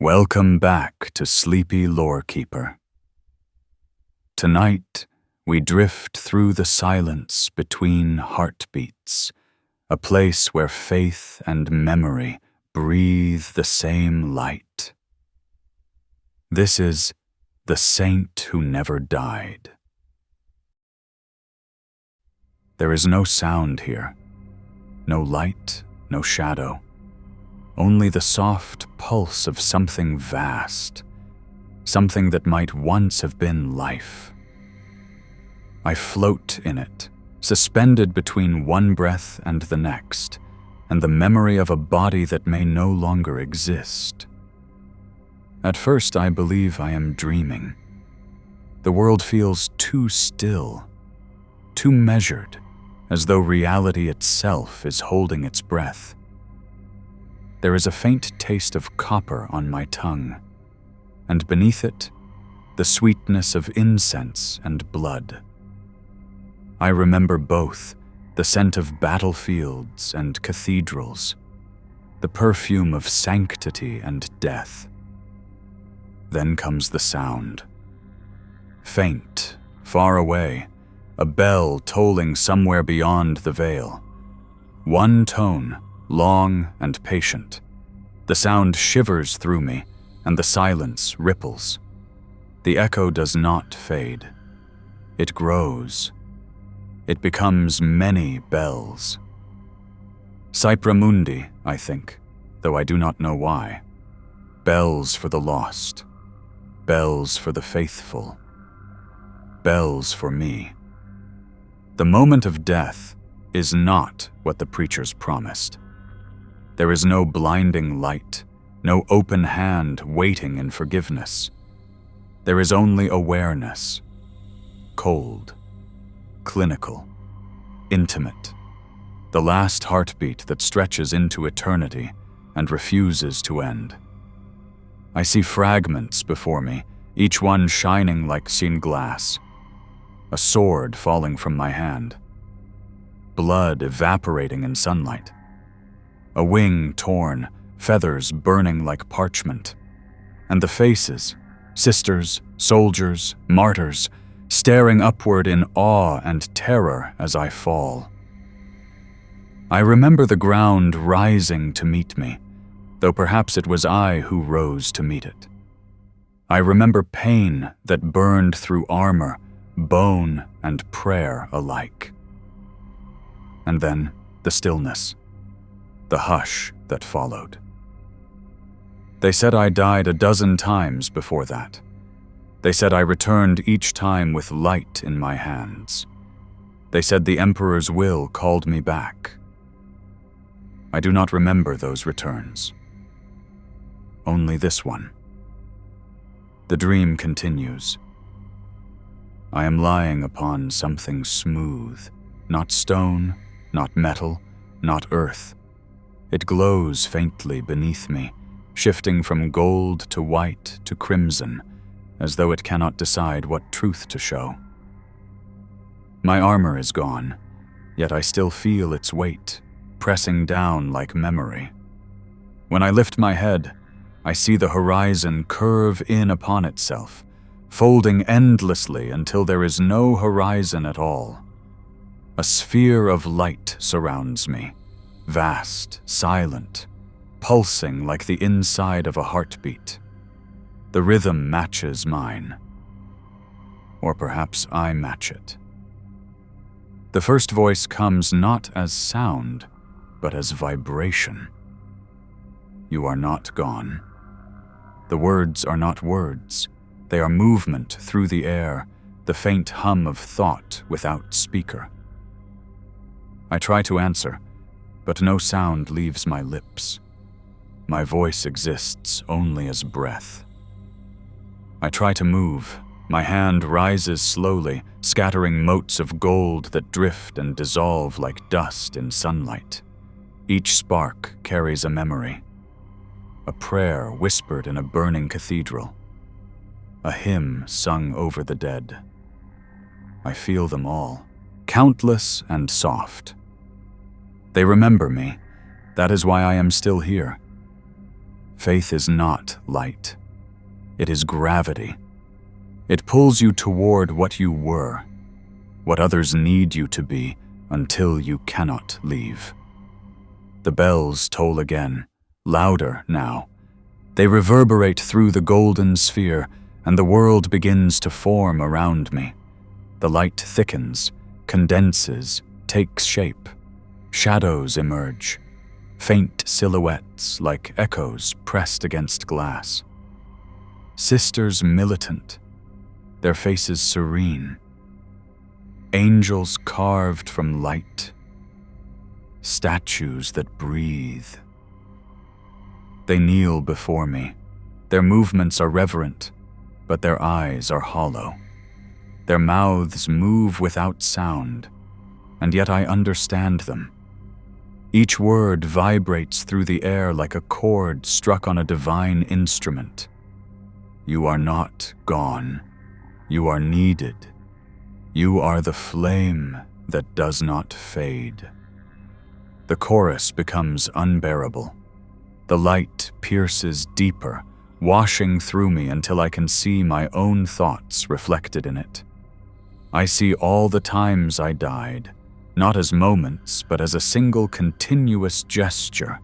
Welcome back to Sleepy Lorekeeper. Tonight, we drift through the silence between heartbeats, a place where faith and memory breathe the same light. This is the Saint Who Never Died. There is no sound here, no light, no shadow. Only the soft pulse of something vast, something that might once have been life. I float in it, suspended between one breath and the next, and the memory of a body that may no longer exist. At first, I believe I am dreaming. The world feels too still, too measured, as though reality itself is holding its breath. There is a faint taste of copper on my tongue, and beneath it, the sweetness of incense and blood. I remember both, the scent of battlefields and cathedrals, the perfume of sanctity and death. Then comes the sound. Faint, far away, a bell tolling somewhere beyond the veil. One tone, long and patient. The sound shivers through me, and the silence ripples. The echo does not fade. It grows. It becomes many bells. Cypra Mundi, I think, though I do not know why. Bells for the lost. Bells for the faithful. Bells for me. The moment of death is not what the preachers promised. There is no blinding light, no open hand waiting in forgiveness. There is only awareness, cold, clinical, intimate, the last heartbeat that stretches into eternity and refuses to end. I see fragments before me, each one shining like seen glass, a sword falling from my hand, blood evaporating in sunlight, a wing torn, feathers burning like parchment, and the faces, sisters, soldiers, martyrs, staring upward in awe and terror as I fall. I remember the ground rising to meet me, though perhaps it was I who rose to meet it. I remember pain that burned through armor, bone, and prayer alike. And then the stillness. The hush that followed. They said I died a dozen times before that. They said I returned each time with light in my hands. They said the Emperor's will called me back. I do not remember those returns. Only this one. The dream continues. I am lying upon something smooth, not stone, not metal, not earth. It glows faintly beneath me, shifting from gold to white to crimson, as though it cannot decide what truth to show. My armor is gone, yet I still feel its weight, pressing down like memory. When I lift my head, I see the horizon curve in upon itself, folding endlessly until there is no horizon at all. A sphere of light surrounds me, vast, silent, pulsing like the inside of a heartbeat. The rhythm matches mine. Or perhaps I match it. The first voice comes not as sound, but as vibration. You are not gone. The words are not words. They are movement through the air, the faint hum of thought without speaker. I try to answer, but no sound leaves my lips. My voice exists only as breath. I try to move. My hand rises slowly, scattering motes of gold that drift and dissolve like dust in sunlight. Each spark carries a memory. A prayer whispered in a burning cathedral. A hymn sung over the dead. I feel them all, countless and soft. They remember me. That is why I am still here. Faith is not light. It is gravity. It pulls you toward what you were, what others need you to be until you cannot leave. The bells toll again, louder now. They reverberate through the golden sphere, and the world begins to form around me. The light thickens, condenses, takes shape. Shadows emerge, faint silhouettes like echoes pressed against glass. Sisters militant, their faces serene. Angels carved from light. Statues that breathe. They kneel before me. Their movements are reverent, but their eyes are hollow. Their mouths move without sound, and yet I understand them. Each word vibrates through the air like a chord struck on a divine instrument. You are not gone. You are needed. You are the flame that does not fade. The chorus becomes unbearable. The light pierces deeper, washing through me until I can see my own thoughts reflected in it. I see all the times I died, not as moments, but as a single continuous gesture,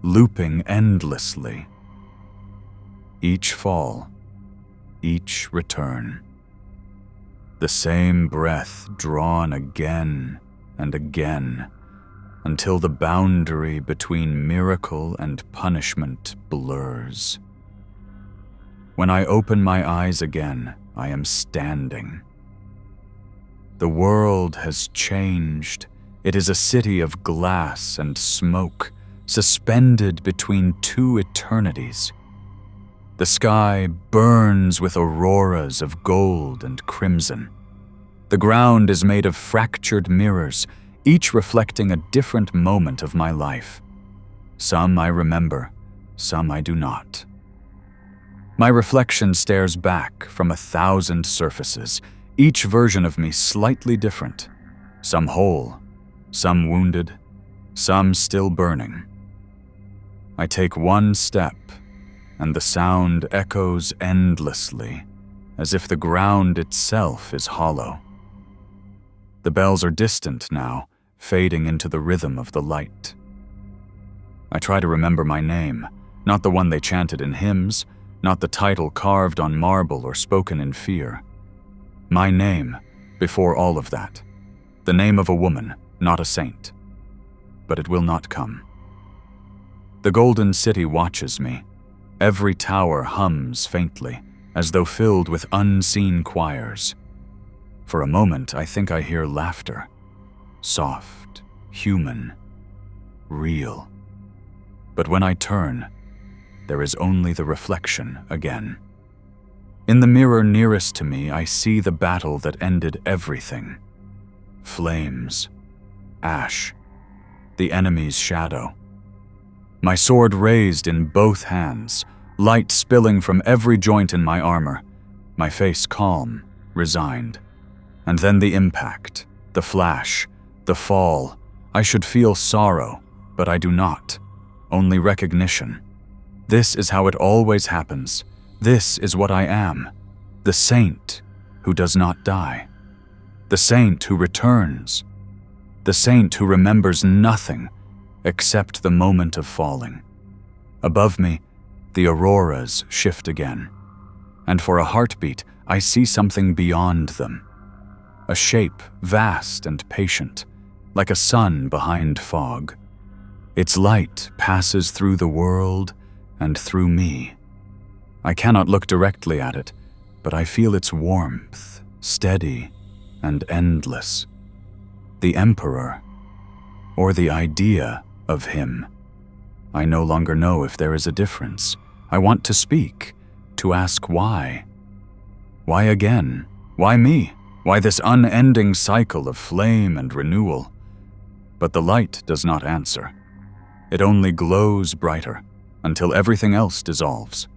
looping endlessly. Each fall, each return. The same breath drawn again and again, until the boundary between miracle and punishment blurs. When I open my eyes again, I am standing. The world has changed. It is a city of glass and smoke, suspended between two eternities. The sky burns with auroras of gold and crimson. The ground is made of fractured mirrors, each reflecting a different moment of my life. Some I remember, some I do not. My reflection stares back from 1,000 surfaces, each version of me slightly different, some whole, some wounded, some still burning. I take one step, and the sound echoes endlessly, as if the ground itself is hollow. The bells are distant now, fading into the rhythm of the light. I try to remember my name, not the one they chanted in hymns, not the title carved on marble or spoken in fear. My name, before all of that. The name of a woman, not a saint. But it will not come. The golden city watches me. Every tower hums faintly, as though filled with unseen choirs. For a moment, I think I hear laughter. Soft, human, real. But when I turn, there is only the reflection again. In the mirror nearest to me, I see the battle that ended everything. Flames, ash, the enemy's shadow. My sword raised in both hands, light spilling from every joint in my armor, my face calm, resigned. And then the impact, the flash, the fall. I should feel sorrow, but I do not. Only recognition. This is how it always happens. This is what I am. The saint who does not die. The saint who returns. The saint who remembers nothing except the moment of falling. Above me, the auroras shift again. And for a heartbeat, I see something beyond them. A shape vast and patient, like a sun behind fog. Its light passes through the world and through me. I cannot look directly at it, but I feel its warmth, steady and endless. The Emperor, or the idea of him. I no longer know if there is a difference. I want to speak, to ask why. Why again? Why me? Why this unending cycle of flame and renewal? But the light does not answer. It only glows brighter, until everything else dissolves.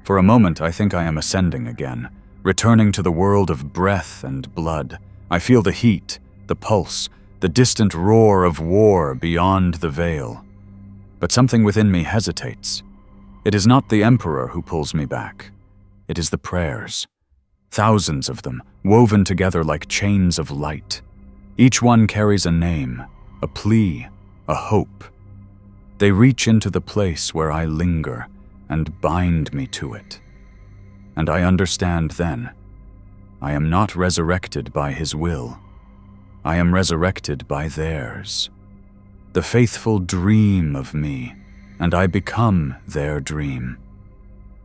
For a moment, I think I am ascending again, returning to the world of breath and blood. I feel the heat, the pulse, the distant roar of war beyond the veil. But something within me hesitates. It is not the Emperor who pulls me back. It is the prayers. Thousands of them, woven together like chains of light. Each one carries a name, a plea, a hope. They reach into the place where I linger and bind me to it. And I understand then, I am not resurrected by his will. I am resurrected by theirs. The faithful dream of me, and I become their dream.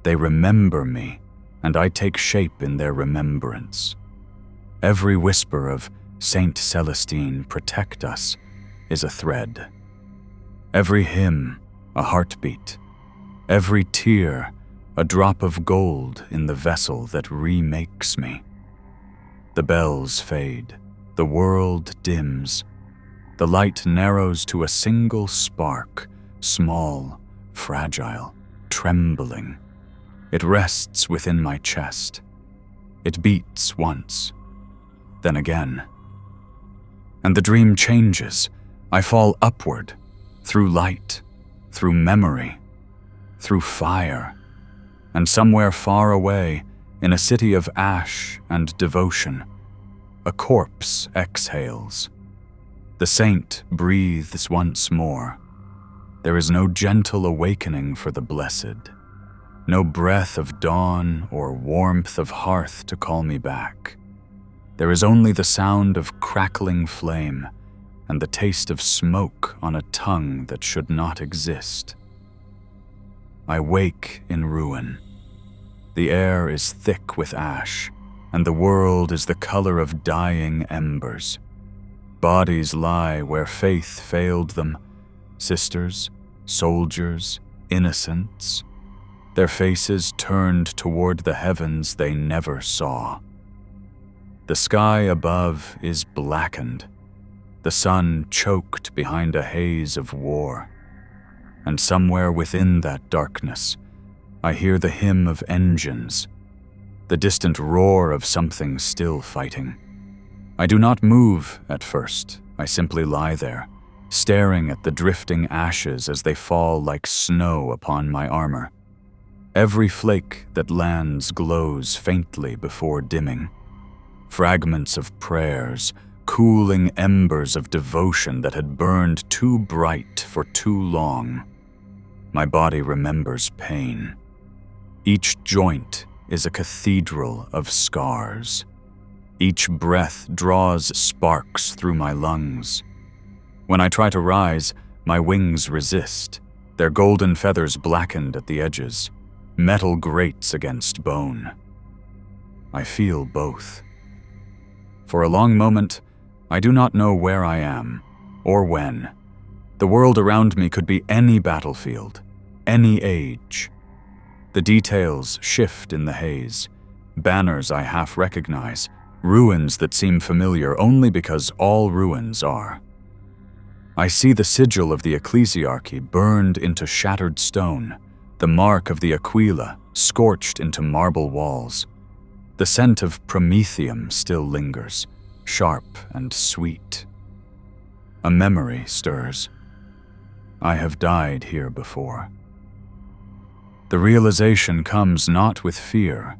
They remember me, and I take shape in their remembrance. Every whisper of Saint Celestine, protect us, is a thread. Every hymn, a heartbeat. Every tear, a drop of gold in the vessel that remakes me. The bells fade, the world dims. The light narrows to a single spark, small, fragile, trembling. It rests within my chest. It beats once, then again. And the dream changes. I fall upward, through light, through memory, through fire, and somewhere far away, in a city of ash and devotion, a corpse exhales. The saint breathes once more. There is no gentle awakening for the blessed, no breath of dawn or warmth of hearth to call me back. There is only the sound of crackling flame and the taste of smoke on a tongue that should not exist. I wake in ruin. The air is thick with ash, and the world is the color of dying embers. Bodies lie where faith failed them, sisters, soldiers, innocents, their faces turned toward the heavens they never saw. The sky above is blackened, the sun choked behind a haze of war, and somewhere within that darkness, I hear the hymn of engines, the distant roar of something still fighting. I do not move at first. I simply lie there, staring at the drifting ashes as they fall like snow upon my armor. Every flake that lands glows faintly before dimming. Fragments of prayers, cooling embers of devotion that had burned too bright for too long. My body remembers pain. Each joint is a cathedral of scars. Each breath draws sparks through my lungs. When I try to rise, my wings resist, their golden feathers blackened at the edges. Metal grates against bone. I feel both. For a long moment, I do not know where I am, or when. The world around me could be any battlefield, any age. The details shift in the haze. Banners I half recognize, ruins that seem familiar only because all ruins are. I see the sigil of the ecclesiarchy burned into shattered stone, the mark of the aquila scorched into marble walls. The scent of promethium still lingers, sharp and sweet. A memory stirs. I have died here before. The realization comes not with fear,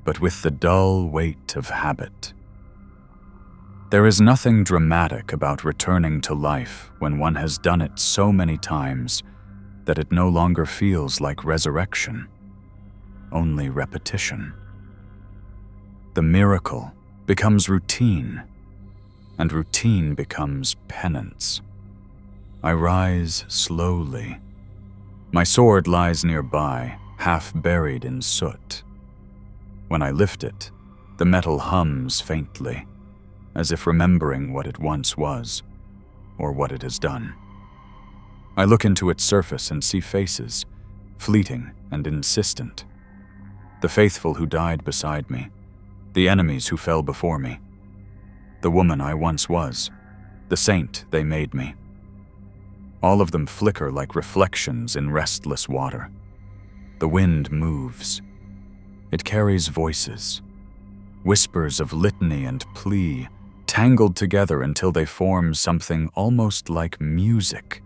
but with the dull weight of habit. There is nothing dramatic about returning to life when one has done it so many times that it no longer feels like resurrection, only repetition. The miracle becomes routine, and routine becomes penance. I rise slowly. My sword lies nearby, half buried in soot. When I lift it, the metal hums faintly, as if remembering what it once was, or what it has done. I look into its surface and see faces, fleeting and insistent. The faithful who died beside me, the enemies who fell before me, the woman I once was, the saint they made me. All of them flicker like reflections in restless water. The wind moves. It carries voices, whispers of litany and plea, tangled together until they form something almost like music.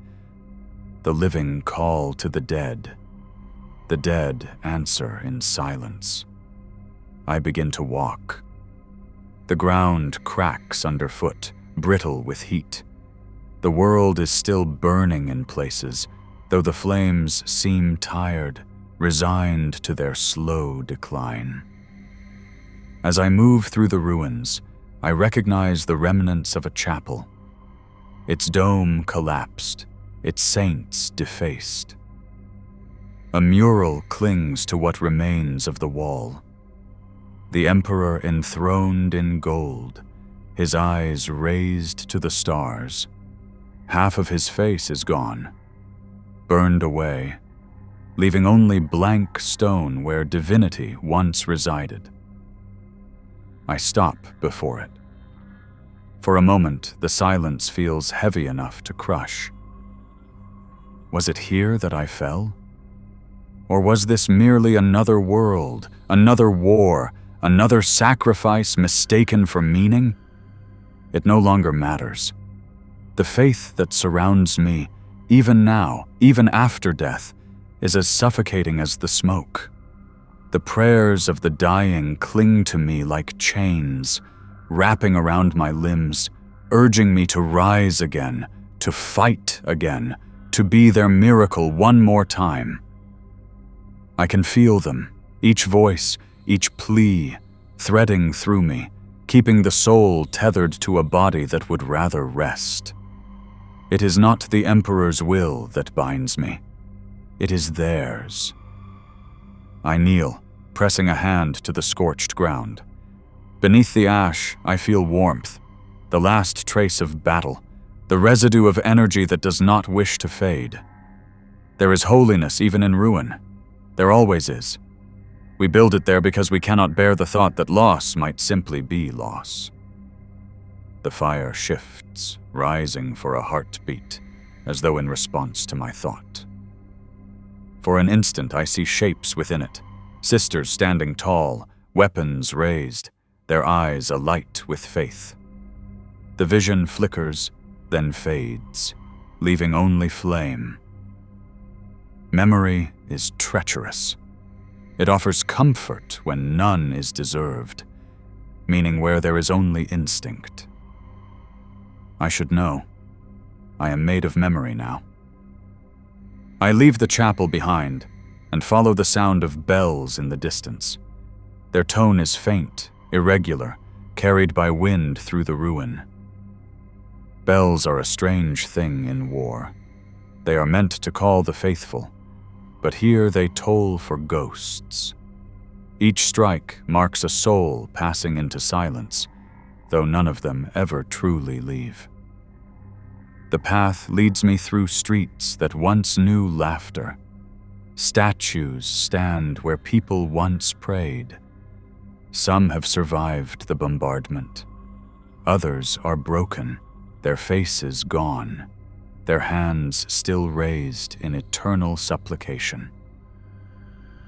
The living call to the dead. The dead answer in silence. I begin to walk. The ground cracks underfoot, brittle with heat. The world is still burning in places, though the flames seem tired, resigned to their slow decline. As I move through the ruins, I recognize the remnants of a chapel. Its dome collapsed, its saints defaced. A mural clings to what remains of the wall. The emperor enthroned in gold, his eyes raised to the stars. Half of his face is gone, burned away, leaving only blank stone where divinity once resided. I stop before it. For a moment, the silence feels heavy enough to crush. Was it here that I fell? Or was this merely another world, another war, another sacrifice mistaken for meaning? It no longer matters. The faith that surrounds me, even now, even after death, is as suffocating as the smoke. The prayers of the dying cling to me like chains, wrapping around my limbs, urging me to rise again, to fight again, to be their miracle one more time. I can feel them, each voice, each plea, threading through me, keeping the soul tethered to a body that would rather rest. It is not the Emperor's will that binds me. It is theirs. I kneel, pressing a hand to the scorched ground. Beneath the ash, I feel warmth, the last trace of battle, the residue of energy that does not wish to fade. There is holiness even in ruin. There always is. We build it there because we cannot bear the thought that loss might simply be loss. The fire shifts, rising for a heartbeat, as though in response to my thought. For an instant, I see shapes within it, sisters standing tall, weapons raised, their eyes alight with faith. The vision flickers, then fades, leaving only flame. Memory is treacherous. It offers comfort when none is deserved, meaning where there is only instinct. I should know. I am made of memory now. I leave the chapel behind and follow the sound of bells in the distance. Their tone is faint, irregular, carried by wind through the ruin. Bells are a strange thing in war. They are meant to call the faithful, but here they toll for ghosts. Each strike marks a soul passing into silence, though none of them ever truly leave. The path leads me through streets that once knew laughter. Statues stand where people once prayed. Some have survived the bombardment. Others are broken, their faces gone, their hands still raised in eternal supplication.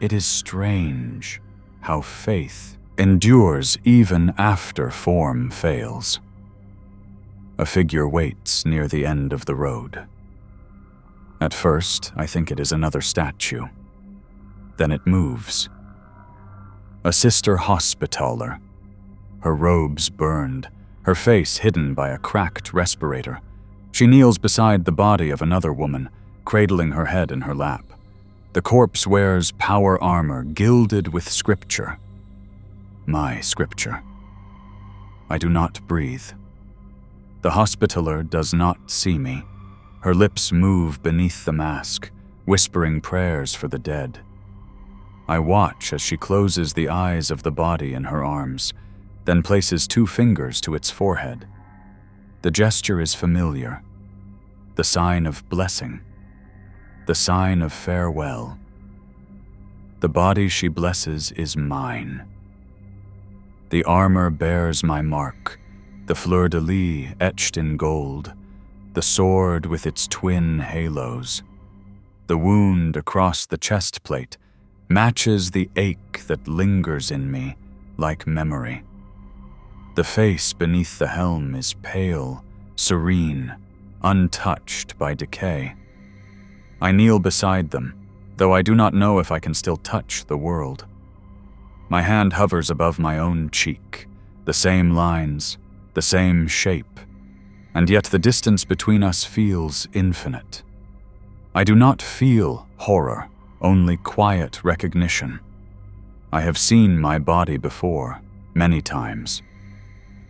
It is strange how faith endures even after form fails. A figure waits near the end of the road. At first, I think it is another statue. Then it moves. A sister hospitaller, her robes burned, her face hidden by a cracked respirator. She kneels beside the body of another woman, cradling her head in her lap. The corpse wears power armor gilded with scripture. My scripture. I do not breathe. The hospitaller does not see me. Her lips move beneath the mask, whispering prayers for the dead. I watch as she closes the eyes of the body in her arms, then places 2 fingers to its forehead. The gesture is familiar. The sign of blessing. The sign of farewell. The body she blesses is mine. The armor bears my mark, the fleur-de-lis etched in gold, the sword with its twin halos. The wound across the chest plate matches the ache that lingers in me like memory. The face beneath the helm is pale, serene, untouched by decay. I kneel beside them, though I do not know if I can still touch the world. My hand hovers above my own cheek, the same lines, the same shape, and yet the distance between us feels infinite. I do not feel horror, only quiet recognition. I have seen my body before, many times.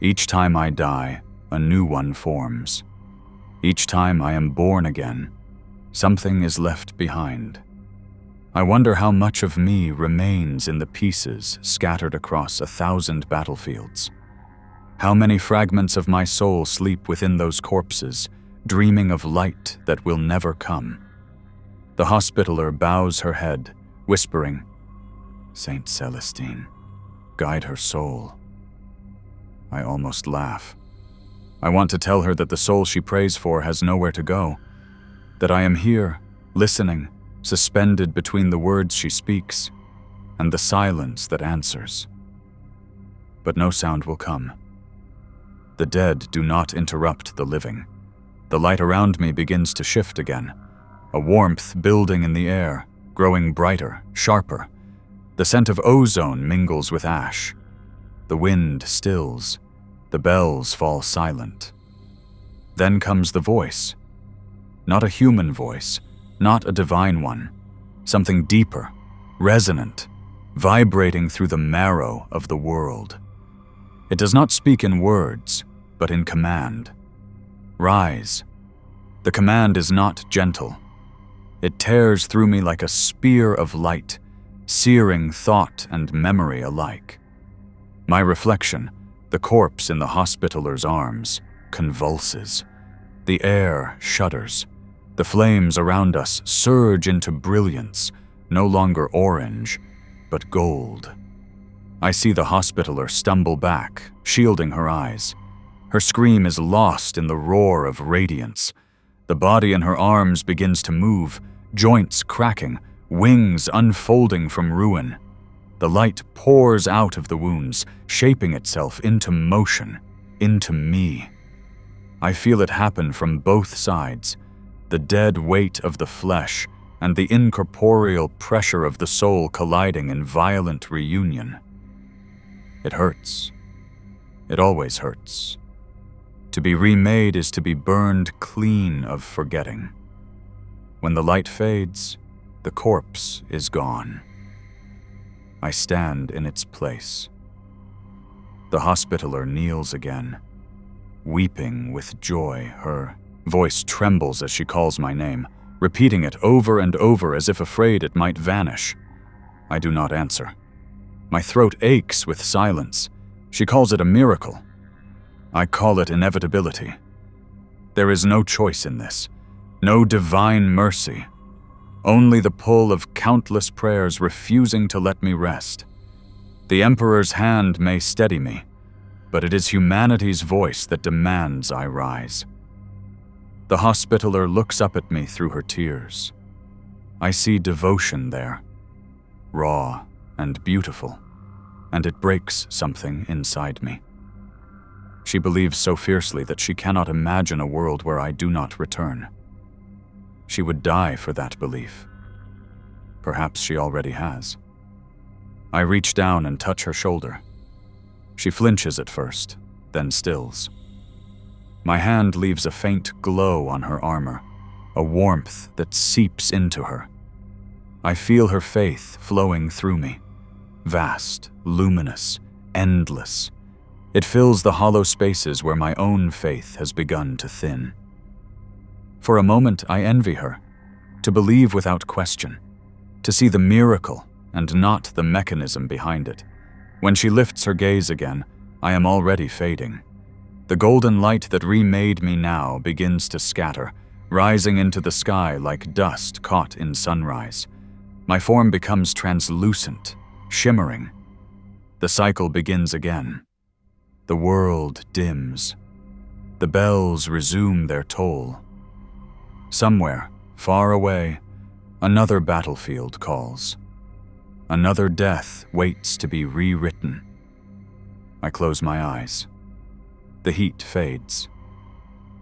Each time I die, a new one forms. Each time I am born again, something is left behind. I wonder how much of me remains in the pieces scattered across 1,000 battlefields. How many fragments of my soul sleep within those corpses, dreaming of light that will never come. The hospitaller bows her head, whispering, "Saint Celestine, guide her soul." I almost laugh. I want to tell her that the soul she prays for has nowhere to go, that I am here, listening, suspended between the words she speaks and the silence that answers. But no sound will come. The dead do not interrupt the living. The light around me begins to shift again, a warmth building in the air, growing brighter, sharper. The scent of ozone mingles with ash. The wind stills. The bells fall silent. Then comes the voice. Not a human voice, not a divine one. Something deeper, resonant, vibrating through the marrow of the world. It does not speak in words, but in command. Rise. The command is not gentle. It tears through me like a spear of light, searing thought and memory alike. My reflection, the corpse in the hospitaler's arms, convulses. The air shudders. The flames around us surge into brilliance, no longer orange, but gold. I see the hospitaler stumble back, shielding her eyes. Her scream is lost in the roar of radiance. The body in her arms begins to move, joints cracking, wings unfolding from ruin. The light pours out of the wounds, shaping itself into motion, into me. I feel it happen from both sides, the dead weight of the flesh and the incorporeal pressure of the soul colliding in violent reunion. It hurts. It always hurts. To be remade is to be burned clean of forgetting. When the light fades, the corpse is gone. I stand in its place. The hospitaler kneels again, weeping with joy. Her voice trembles as she calls my name, repeating it over and over as if afraid it might vanish. I do not answer. My throat aches with silence. She calls it a miracle. I call it inevitability. There is no choice in this, no divine mercy. Only the pull of countless prayers refusing to let me rest. The Emperor's hand may steady me, but it is humanity's voice that demands I rise. The hospitaler looks up at me through her tears. I see devotion there, raw and beautiful, and it breaks something inside me. She believes so fiercely that she cannot imagine a world where I do not return. She would die for that belief. Perhaps she already has. I reach down and touch her shoulder. She flinches at first, then stills. My hand leaves a faint glow on her armor, a warmth that seeps into her. I feel her faith flowing through me, vast, luminous, endless. It fills the hollow spaces where my own faith has begun to thin. For a moment, I envy her, to believe without question, to see the miracle and not the mechanism behind it. When she lifts her gaze again, I am already fading. The golden light that remade me now begins to scatter, rising into the sky like dust caught in sunrise. My form becomes translucent, shimmering. The cycle begins again. The world dims. The bells resume their toll. Somewhere, far away, another battlefield calls. Another death waits to be rewritten. I close my eyes. The heat fades.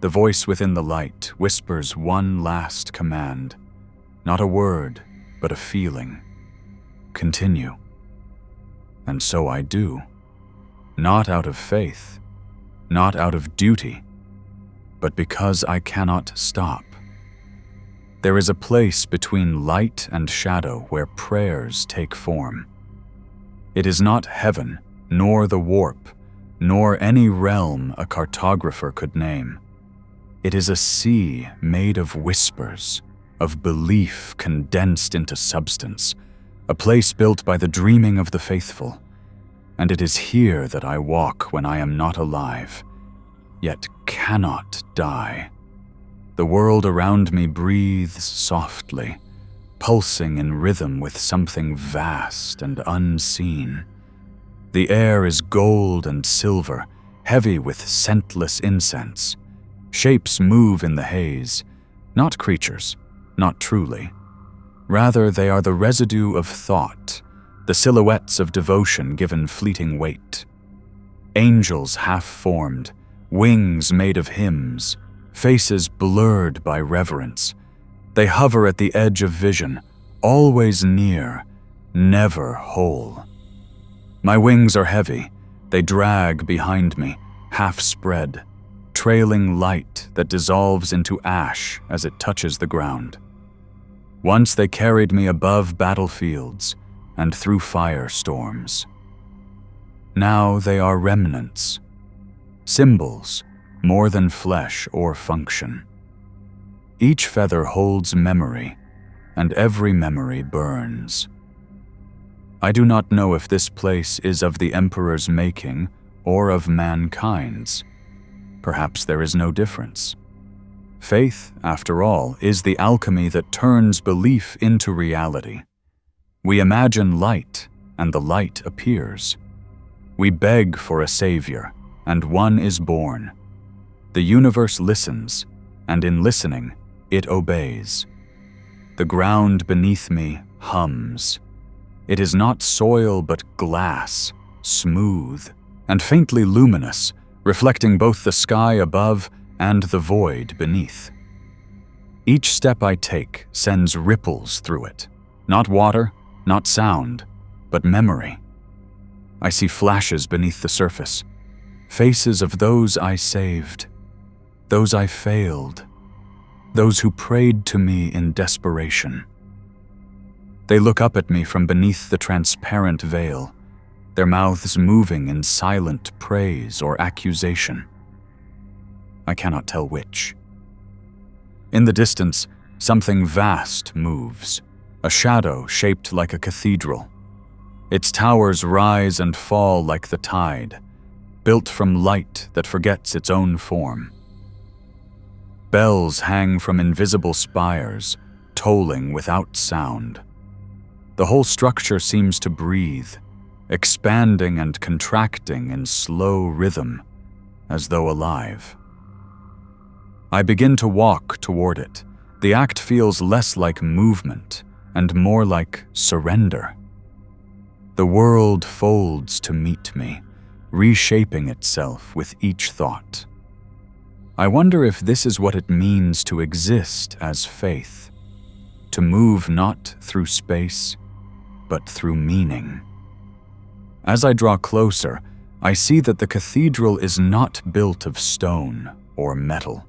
The voice within the light whispers one last command. Not a word, but a feeling. Continue. And so I do. Not out of faith, not out of duty, but because I cannot stop. There is a place between light and shadow where prayers take form. It is not heaven, nor the warp, nor any realm a cartographer could name. It is a sea made of whispers, of belief condensed into substance, a place built by the dreaming of the faithful. And it is here that I walk when I am not alive, yet cannot die. The world around me breathes softly, pulsing in rhythm with something vast and unseen. The air is gold and silver, heavy with scentless incense. Shapes move in the haze, not creatures, not truly. Rather, they are the residue of thought, the silhouettes of devotion given fleeting weight. Angels half-formed, wings made of hymns, faces blurred by reverence. They hover at the edge of vision, always near, never whole. My wings are heavy. They drag behind me, half spread, trailing light that dissolves into ash as it touches the ground. Once they carried me above battlefields and through firestorms. Now they are remnants, symbols more than flesh or function. Each feather holds memory, and every memory burns. I do not know if this place is of the Emperor's making or of mankind's. Perhaps there is no difference. Faith, after all, is the alchemy that turns belief into reality. We imagine light, and the light appears. We beg for a savior, and one is born. The universe listens, and in listening, it obeys. The ground beneath me hums. It is not soil but glass, smooth, and faintly luminous, reflecting both the sky above and the void beneath. Each step I take sends ripples through it. Not water, not sound, but memory. I see flashes beneath the surface, faces of those I saved, those I failed, those who prayed to me in desperation. They look up at me from beneath the transparent veil, their mouths moving in silent praise or accusation. I cannot tell which. In the distance, something vast moves, a shadow shaped like a cathedral. Its towers rise and fall like the tide, built from light that forgets its own form. Bells hang from invisible spires, tolling without sound. The whole structure seems to breathe, expanding and contracting in slow rhythm, as though alive. I begin to walk toward it. The act feels less like movement and more like surrender. The world folds to meet me, reshaping itself with each thought. I wonder if this is what it means to exist as faith, to move not through space, but through meaning. As I draw closer, I see that the cathedral is not built of stone or metal.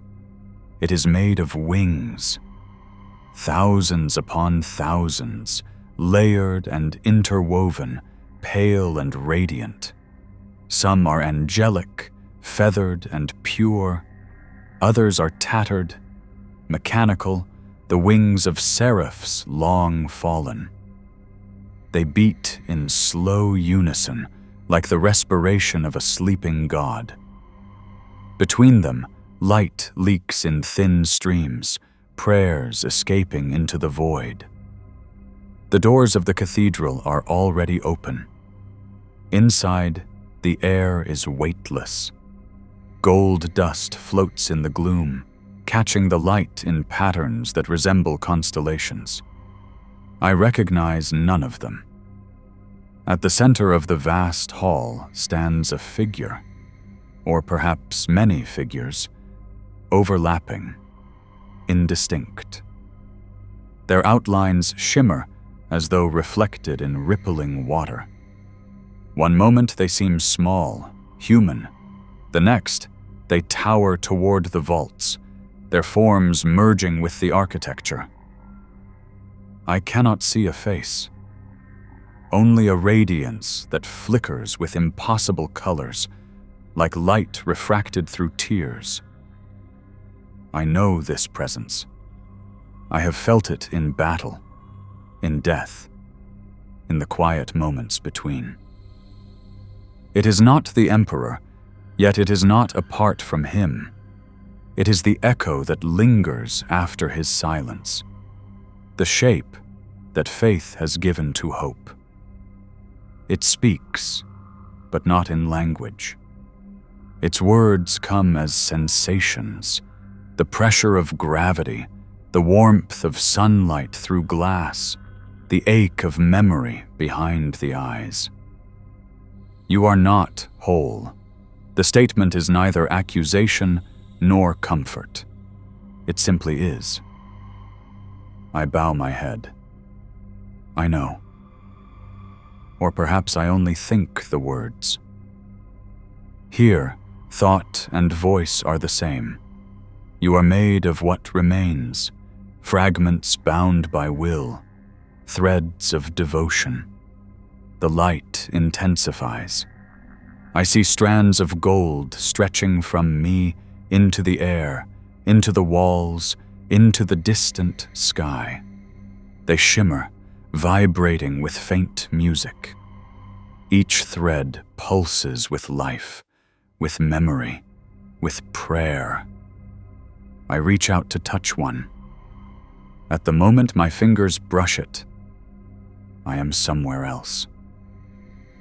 It is made of wings, thousands upon thousands, layered and interwoven, pale and radiant. Some are angelic, feathered and pure. Others are tattered, mechanical, the wings of seraphs long fallen. They beat in slow unison, like the respiration of a sleeping god. Between them, light leaks in thin streams, prayers escaping into the void. The doors of the cathedral are already open. Inside, the air is weightless. Gold dust floats in the gloom, catching the light in patterns that resemble constellations. I recognize none of them. At the center of the vast hall stands a figure, or perhaps many figures, overlapping, indistinct. Their outlines shimmer as though reflected in rippling water. One moment they seem small, human. The next, they tower toward the vaults, their forms merging with the architecture. I cannot see a face, only a radiance that flickers with impossible colors, like light refracted through tears. I know this presence. I have felt it in battle, in death, in the quiet moments between. It is not the Emperor, yet it is not apart from him. It is the echo that lingers after his silence, the shape that faith has given to hope. It speaks, but not in language. Its words come as sensations, the pressure of gravity, the warmth of sunlight through glass, the ache of memory behind the eyes. You are not whole. The statement is neither accusation nor comfort. It simply is. I bow my head. I know. Or perhaps I only think the words. Here, thought and voice are the same. You are made of what remains, fragments bound by will, threads of devotion. The light intensifies. I see strands of gold stretching from me into the air, into the walls, into the distant sky. They shimmer, vibrating with faint music. Each thread pulses with life, with memory, with prayer. I reach out to touch one. At the moment my fingers brush it, I am somewhere else.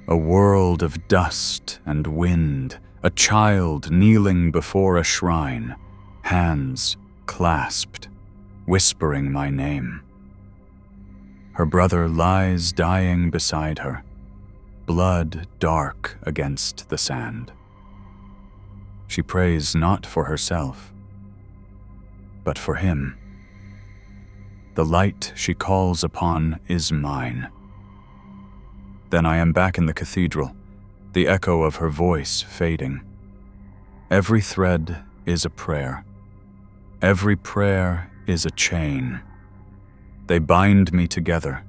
A world of dust and wind, a child kneeling before a shrine, hands clasped, whispering my name. Her brother lies dying beside her, blood dark against the sand. She prays not for herself, but for him. The light she calls upon is mine. Then I am back in the cathedral, the echo of her voice fading. Every thread is a prayer. Every prayer is a chain. They bind me together,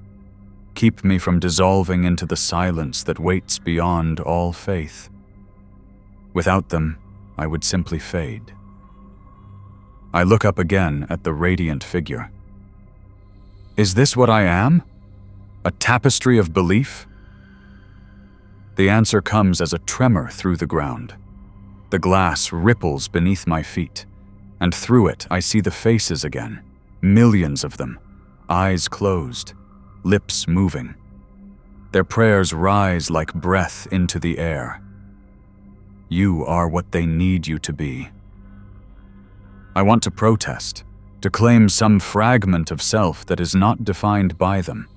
keep me from dissolving into the silence that waits beyond all faith. Without them, I would simply fade. I look up again at the radiant figure. Is this what I am? A tapestry of belief? The answer comes as a tremor through the ground. The glass ripples beneath my feet, and through it I see the faces again, millions of them, eyes closed, lips moving. Their prayers rise like breath into the air. You are what they need you to be. I want to protest, to claim some fragment of self that is not defined by them,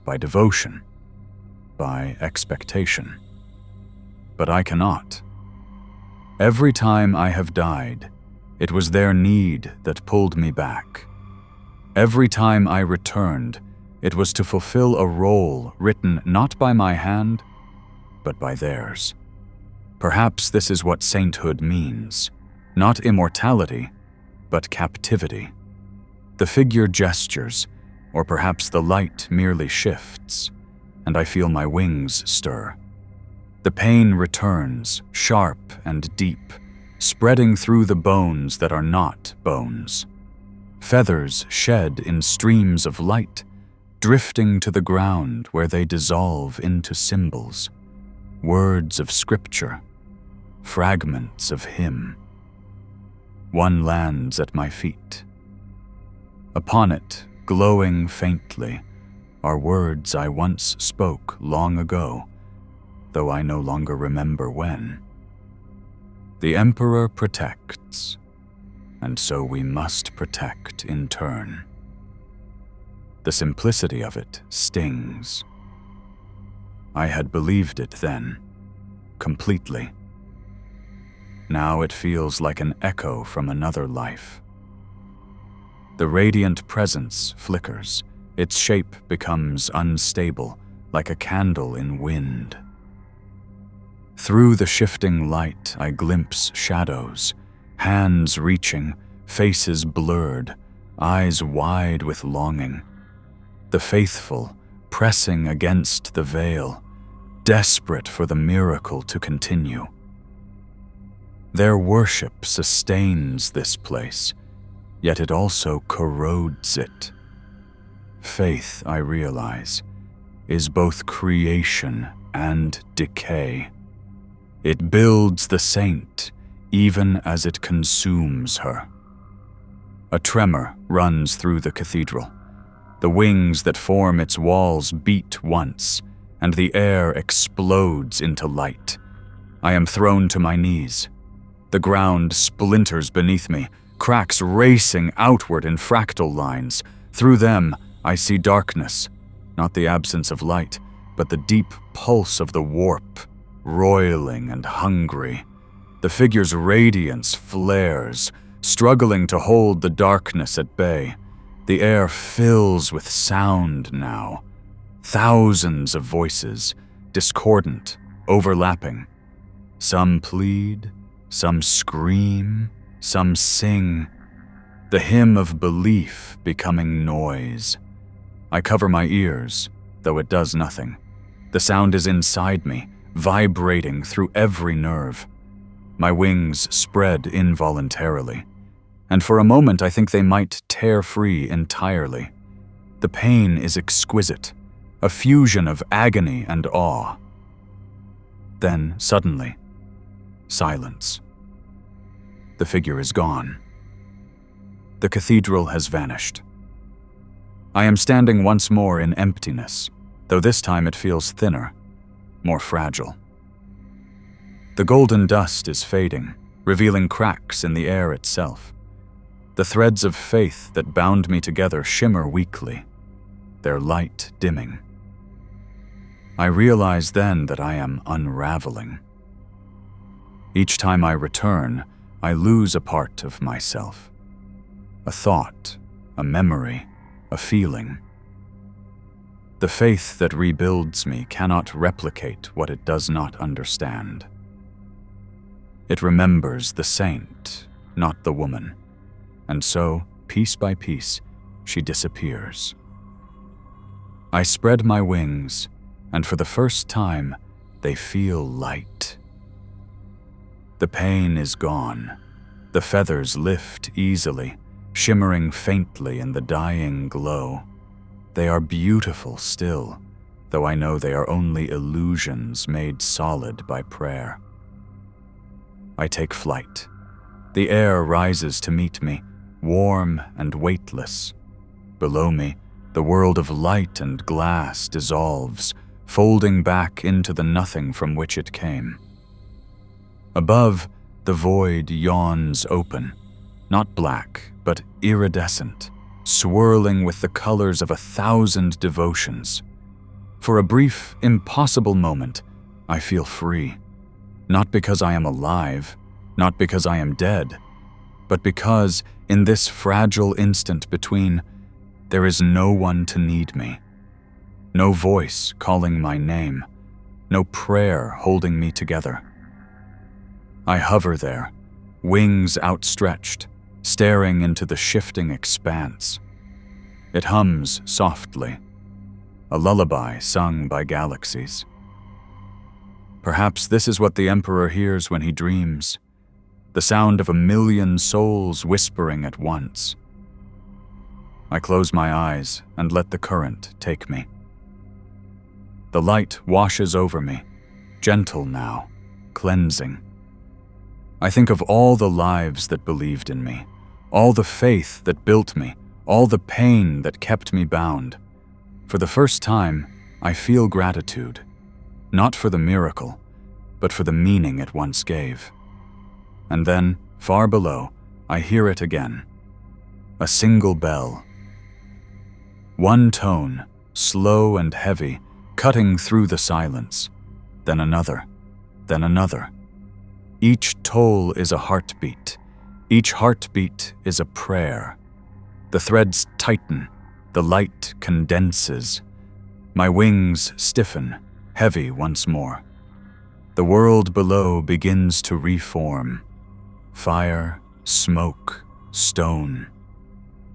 by devotion, by expectation. But I cannot. Every time I have died, it was their need that pulled me back. Every time I returned, it was to fulfill a role written not by my hand, but by theirs. Perhaps this is what sainthood means, not immortality, but captivity. The figure gestures, or perhaps the light merely shifts, and I feel my wings stir. The pain returns, sharp and deep, spreading through the bones that are not bones. Feathers shed in streams of light, drifting to the ground where they dissolve into symbols, words of scripture, fragments of hymn. One lands at my feet. Upon it, glowing faintly, are words I once spoke long ago, though I no longer remember when. The Emperor protects, and so we must protect in turn. The simplicity of it stings. I had believed it then, completely. Now it feels like an echo from another life. The radiant presence flickers, Its shape becomes unstable, like a candle in wind. Through the shifting light, I glimpse shadows, hands reaching, faces blurred, eyes wide with longing. The faithful pressing against the veil, desperate for the miracle to continue. Their worship sustains this place, yet it also corrodes it. Faith, I realize, is both creation and decay. It builds the saint even as it consumes her. A tremor runs through the cathedral. The wings that form its walls beat once, and the air explodes into light. I am thrown to my knees. The ground splinters beneath me, cracks racing outward in fractal lines. Through them, I see darkness, not the absence of light, but the deep pulse of the warp, roiling and hungry. The figure's radiance flares, struggling to hold the darkness at bay. The air fills with sound now. Thousands of voices, discordant, overlapping. Some plead, some scream, some sing. The hymn of belief becoming noise. I cover my ears, though it does nothing. The sound is inside me, vibrating through every nerve. My wings spread involuntarily, and for a moment I think they might tear free entirely. The pain is exquisite, a fusion of agony and awe. Then, suddenly, silence. The figure is gone. The cathedral has vanished. I am standing once more in emptiness, though this time it feels thinner, more fragile. The golden dust is fading, revealing cracks in the air itself. The threads of faith that bound me together shimmer weakly, their light dimming. I realize then that I am unraveling. Each time I return, I lose a part of myself. A thought, a memory, a feeling. The faith that rebuilds me cannot replicate what it does not understand. It remembers the saint, not the woman, and so, piece by piece, she disappears. I spread my wings, and for the first time, they feel light. The pain is gone. The feathers lift easily, shimmering faintly in the dying glow. They are beautiful still, though I know they are only illusions made solid by prayer. I take flight. The air rises to meet me, warm and weightless. Below me, the world of light and glass dissolves, folding back into the nothing from which it came. Above, the void yawns open, not black, but iridescent, swirling with the colors of 1,000 devotions. For a brief, impossible moment, I feel free. Not because I am alive, not because I am dead, but because, in this fragile instant between, there is no one to need me. No voice calling my name, no prayer holding me together. I hover there, wings outstretched, staring into the shifting expanse. It hums softly, a lullaby sung by galaxies. Perhaps this is what the Emperor hears when he dreams, the sound of 1,000,000 souls whispering at once. I close my eyes and let the current take me. The light washes over me, gentle now, cleansing. I think of all the lives that believed in me, all the faith that built me, all the pain that kept me bound. For the first time, I feel gratitude, not for the miracle, but for the meaning it once gave. And then, far below, I hear it again. A single bell. One tone, slow and heavy, cutting through the silence. Then another, then another. Each toll is a heartbeat. Each heartbeat is a prayer. The threads tighten, The light condenses. My wings stiffen, heavy once more. The world below begins to reform. Fire, smoke, stone.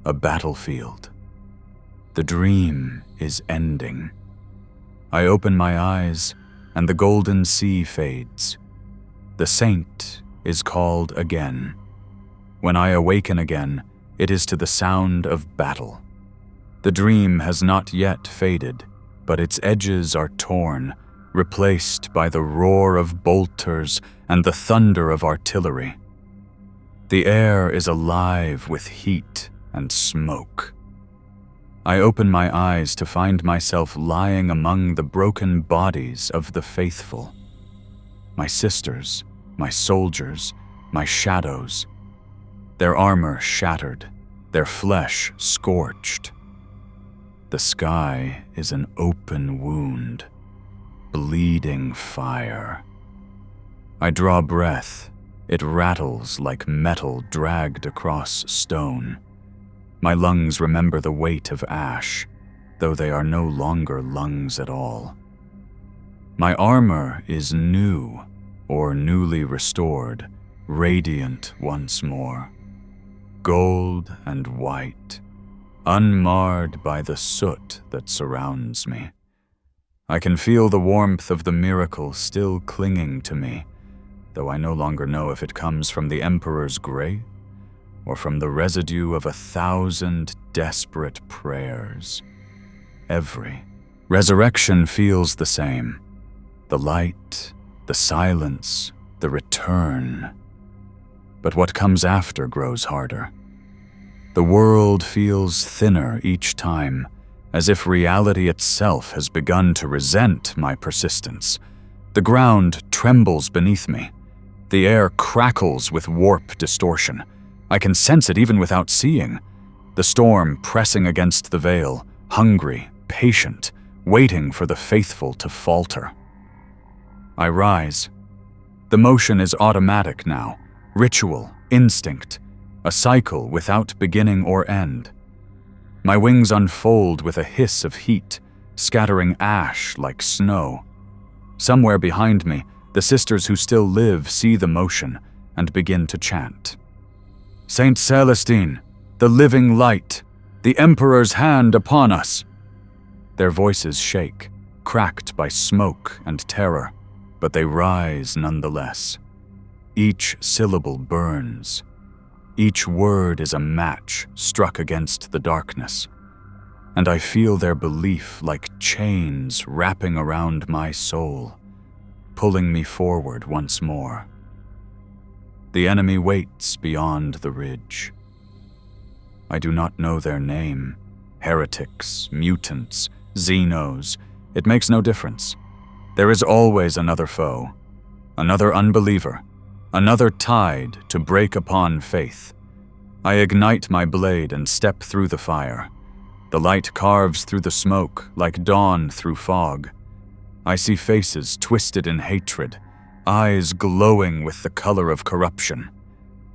A battlefield. The dream is ending. I open my eyes, and the golden sea fades. The saint is called again. When I awaken again, it is to the sound of battle. The dream has not yet faded, but its edges are torn, replaced by the roar of bolters and the thunder of artillery. The air is alive with heat and smoke. I open my eyes to find myself lying among the broken bodies of the faithful. My sisters, my soldiers, my shadows. Their armor shattered, their flesh scorched. The sky is an open wound, bleeding fire. I draw breath. It rattles like metal dragged across stone. My lungs remember the weight of ash, though they are no longer lungs at all. My armor is new, or newly restored, radiant once more. Gold and white, unmarred by the soot that surrounds me. I can feel the warmth of the miracle still clinging to me, though I no longer know if it comes from the Emperor's grave or from the residue of 1,000 desperate prayers. Every resurrection feels the same. The light, the silence, the return. But what comes after grows harder. The world feels thinner each time, as if reality itself has begun to resent my persistence. The ground trembles beneath me. The air crackles with warp distortion. I can sense it even without seeing. The storm pressing against the veil, hungry, patient, waiting for the faithful to falter. I rise. The motion is automatic now, ritual, instinct, a cycle without beginning or end. My wings unfold with a hiss of heat, scattering ash like snow. Somewhere behind me, the sisters who still live see the motion and begin to chant. Saint Celestine, the living light, the Emperor's hand upon us. Their voices shake, cracked by smoke and terror, but they rise nonetheless. Each syllable burns. Each word is a match struck against the darkness, and I feel their belief like chains wrapping around my soul, pulling me forward once more. The enemy waits beyond the ridge. I do not know their name. Heretics, mutants, Xenos, it makes no difference. There is always another foe, another unbeliever, another tide to break upon faith. I ignite my blade and step through the fire. The light carves through the smoke like dawn through fog. I see faces twisted in hatred, eyes glowing with the color of corruption.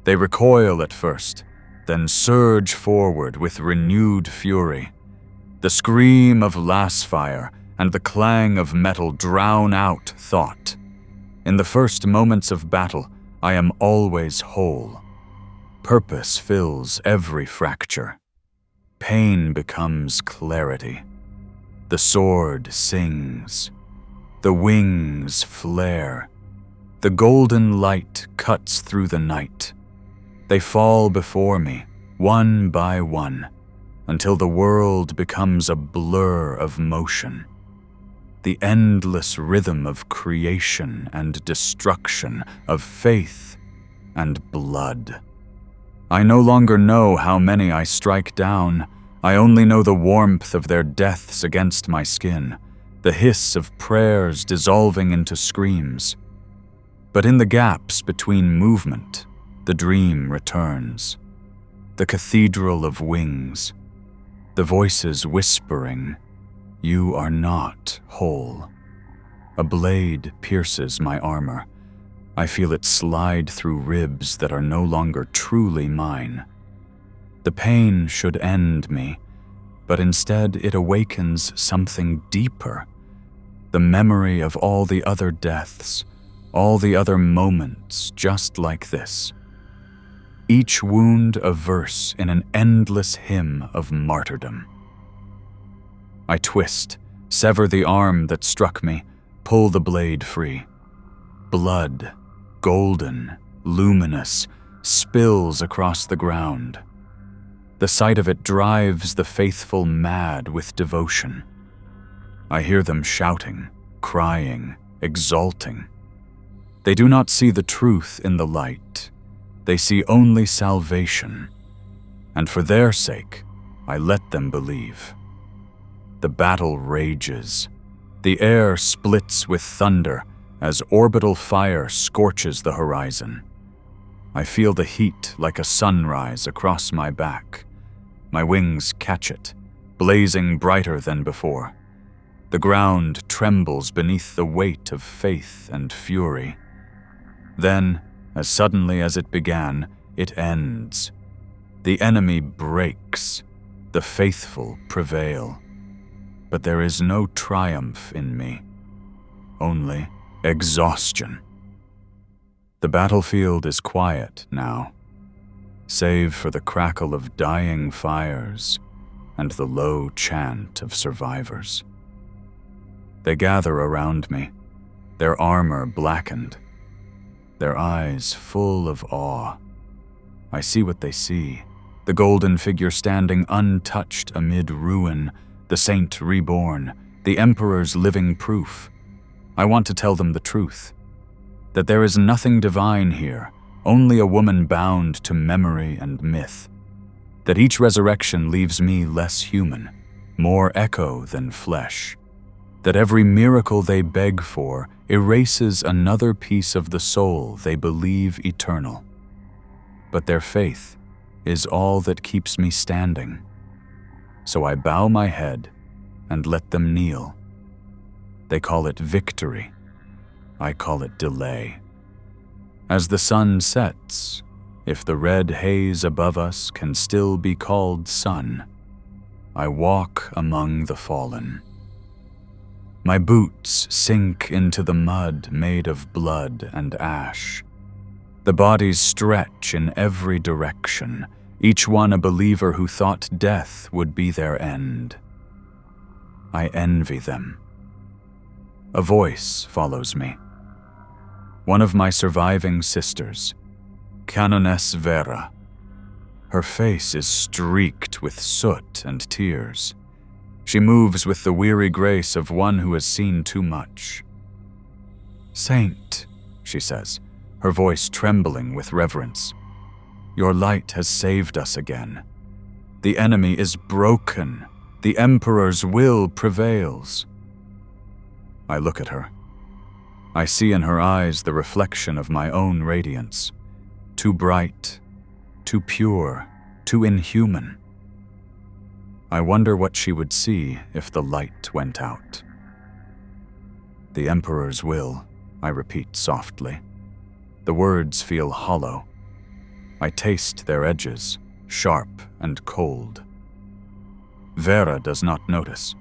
They recoil at first, then surge forward with renewed fury. The scream of lass fire and the clang of metal drown out thought. In the first moments of battle, I am always whole. Purpose fills every fracture. Pain becomes clarity. The sword sings. The wings flare. The golden light cuts through the night. They fall before me, one by one, until the world becomes a blur of motion. The endless rhythm of creation and destruction, of faith and blood. I no longer know how many I strike down. I only know the warmth of their deaths against my skin, the hiss of prayers dissolving into screams. But in the gaps between movement, the dream returns. The cathedral of wings, the voices whispering, "You are not whole." A blade pierces my armor. I feel it slide through ribs that are no longer truly mine. The pain should end me, but instead it awakens something deeper, the memory of all the other deaths, all the other moments just like this. Each wound a verse in an endless hymn of martyrdom. I twist, sever the arm that struck me, pull the blade free. Blood, golden, luminous, spills across the ground. The sight of it drives the faithful mad with devotion. I hear them shouting, crying, exulting. They do not see the truth in the light. They see only salvation, and for their sake, I let them believe. The battle rages. The air splits with thunder as orbital fire scorches the horizon. I feel the heat like a sunrise across my back. My wings catch it, blazing brighter than before. The ground trembles beneath the weight of faith and fury. Then, as suddenly as it began, it ends. The enemy breaks. The faithful prevail. But there is no triumph in me, only exhaustion. The battlefield is quiet now, save for the crackle of dying fires and the low chant of survivors. They gather around me, their armor blackened, their eyes full of awe. I see what they see, the golden figure standing untouched amid ruin, the saint reborn, the emperor's living proof. I want to tell them the truth, that there is nothing divine here, only a woman bound to memory and myth, that each resurrection leaves me less human, more echo than flesh, that every miracle they beg for erases another piece of the soul they believe eternal. But their faith is all that keeps me standing. So I bow my head and let them kneel. They call it victory. I call it delay. As the sun sets, if the red haze above us can still be called sun, I walk among the fallen. My boots sink into the mud made of blood and ash. The bodies stretch in every direction, each one a believer who thought death would be their end. I envy them. A voice follows me. One of my surviving sisters, Canoness Vera. Her face is streaked with soot and tears. She moves with the weary grace of one who has seen too much. "Saint," she says, her voice trembling with reverence, "your light has saved us again. The enemy is broken. The Emperor's will prevails." I look at her. I see in her eyes the reflection of my own radiance, too bright, too pure, too inhuman. I wonder what she would see if the light went out. "The Emperor's will," I repeat softly. The words feel hollow. I taste their edges, sharp and cold. Vera does not notice.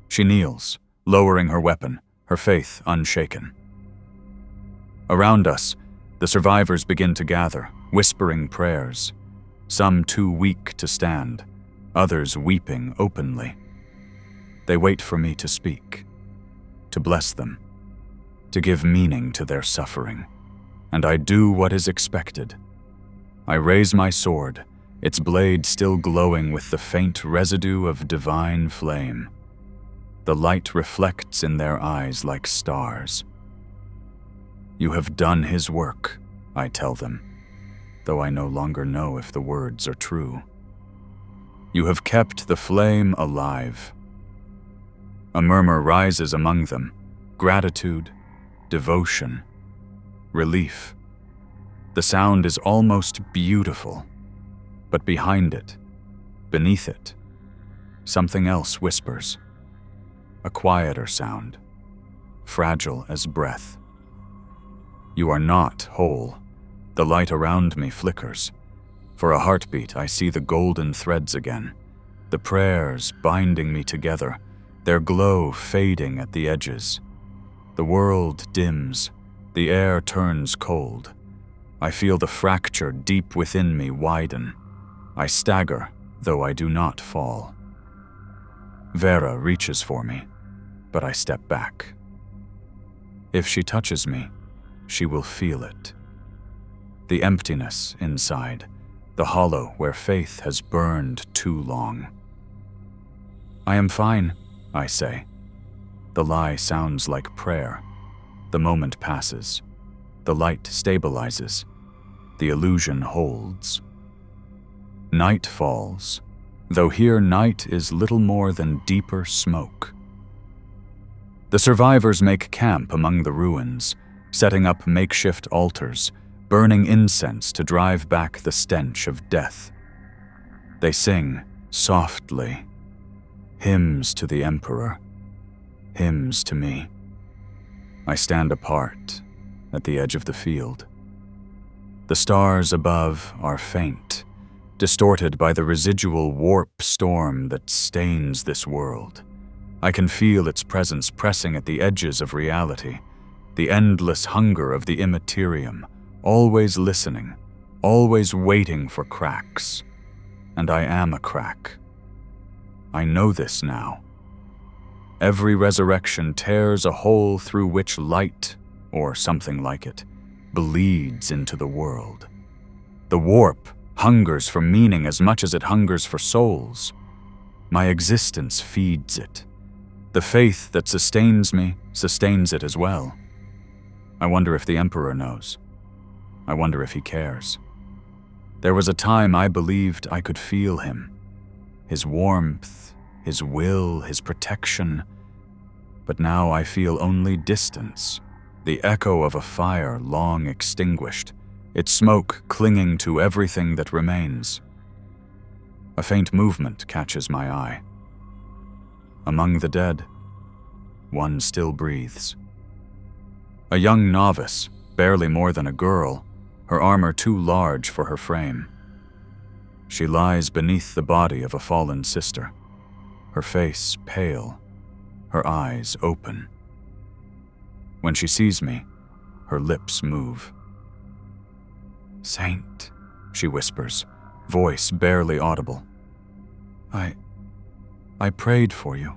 She kneels, lowering her weapon, her faith unshaken. Around us, the survivors begin to gather, whispering prayers, some too weak to stand, others weeping openly. They wait for me to speak, to bless them, to give meaning to their suffering, and I do what is expected. I raise my sword, its blade still glowing with the faint residue of divine flame. The light reflects in their eyes like stars. "You have done his work," I tell them, though I no longer know if the words are true. "You have kept the flame alive." A murmur rises among them, gratitude, devotion, relief. The sound is almost beautiful, but behind it, beneath it, something else whispers. A quieter sound, fragile as breath. "You are not whole." The light around me flickers. For a heartbeat, I see the golden threads again. the prayers binding me together, their glow fading at the edges. The world dims, the air turns cold. I feel the fracture deep within me widen. I stagger, though I do not fall. Vera reaches for me, but I step back. If she touches me, she will feel it. The emptiness inside, the hollow where faith has burned too long. I am fine, I say. The lie sounds like prayer. The moment passes. The light stabilizes. The illusion holds. Night falls, though here night is little more than deeper smoke. The survivors make camp among the ruins, setting up makeshift altars, burning incense to drive back the stench of death. They sing, softly, hymns to the Emperor, hymns to me. I stand apart, at the edge of the field. The stars above are faint, distorted by the residual warp storm that stains this world. I can feel its presence pressing at the edges of reality, the endless hunger of the immaterium, always listening, always waiting for cracks. And I am a crack. I know this now. Every resurrection tears a hole through which light, or something like it, bleeds into the world. The warp hungers for meaning as much as it hungers for souls. My existence feeds it. The faith that sustains me sustains it as well. I wonder if the Emperor knows. I wonder if he cares. There was a time I believed I could feel him. His warmth, his will, his protection. But now I feel only distance, the echo of a fire long extinguished, its smoke clinging to everything that remains. A faint movement catches my eye. Among the dead, one still breathes. A young novice, barely more than a girl, her armor too large for her frame. She lies beneath the body of a fallen sister, her face pale, her eyes open. When she sees me, her lips move. "Saint," she whispers, voice barely audible. I prayed for you.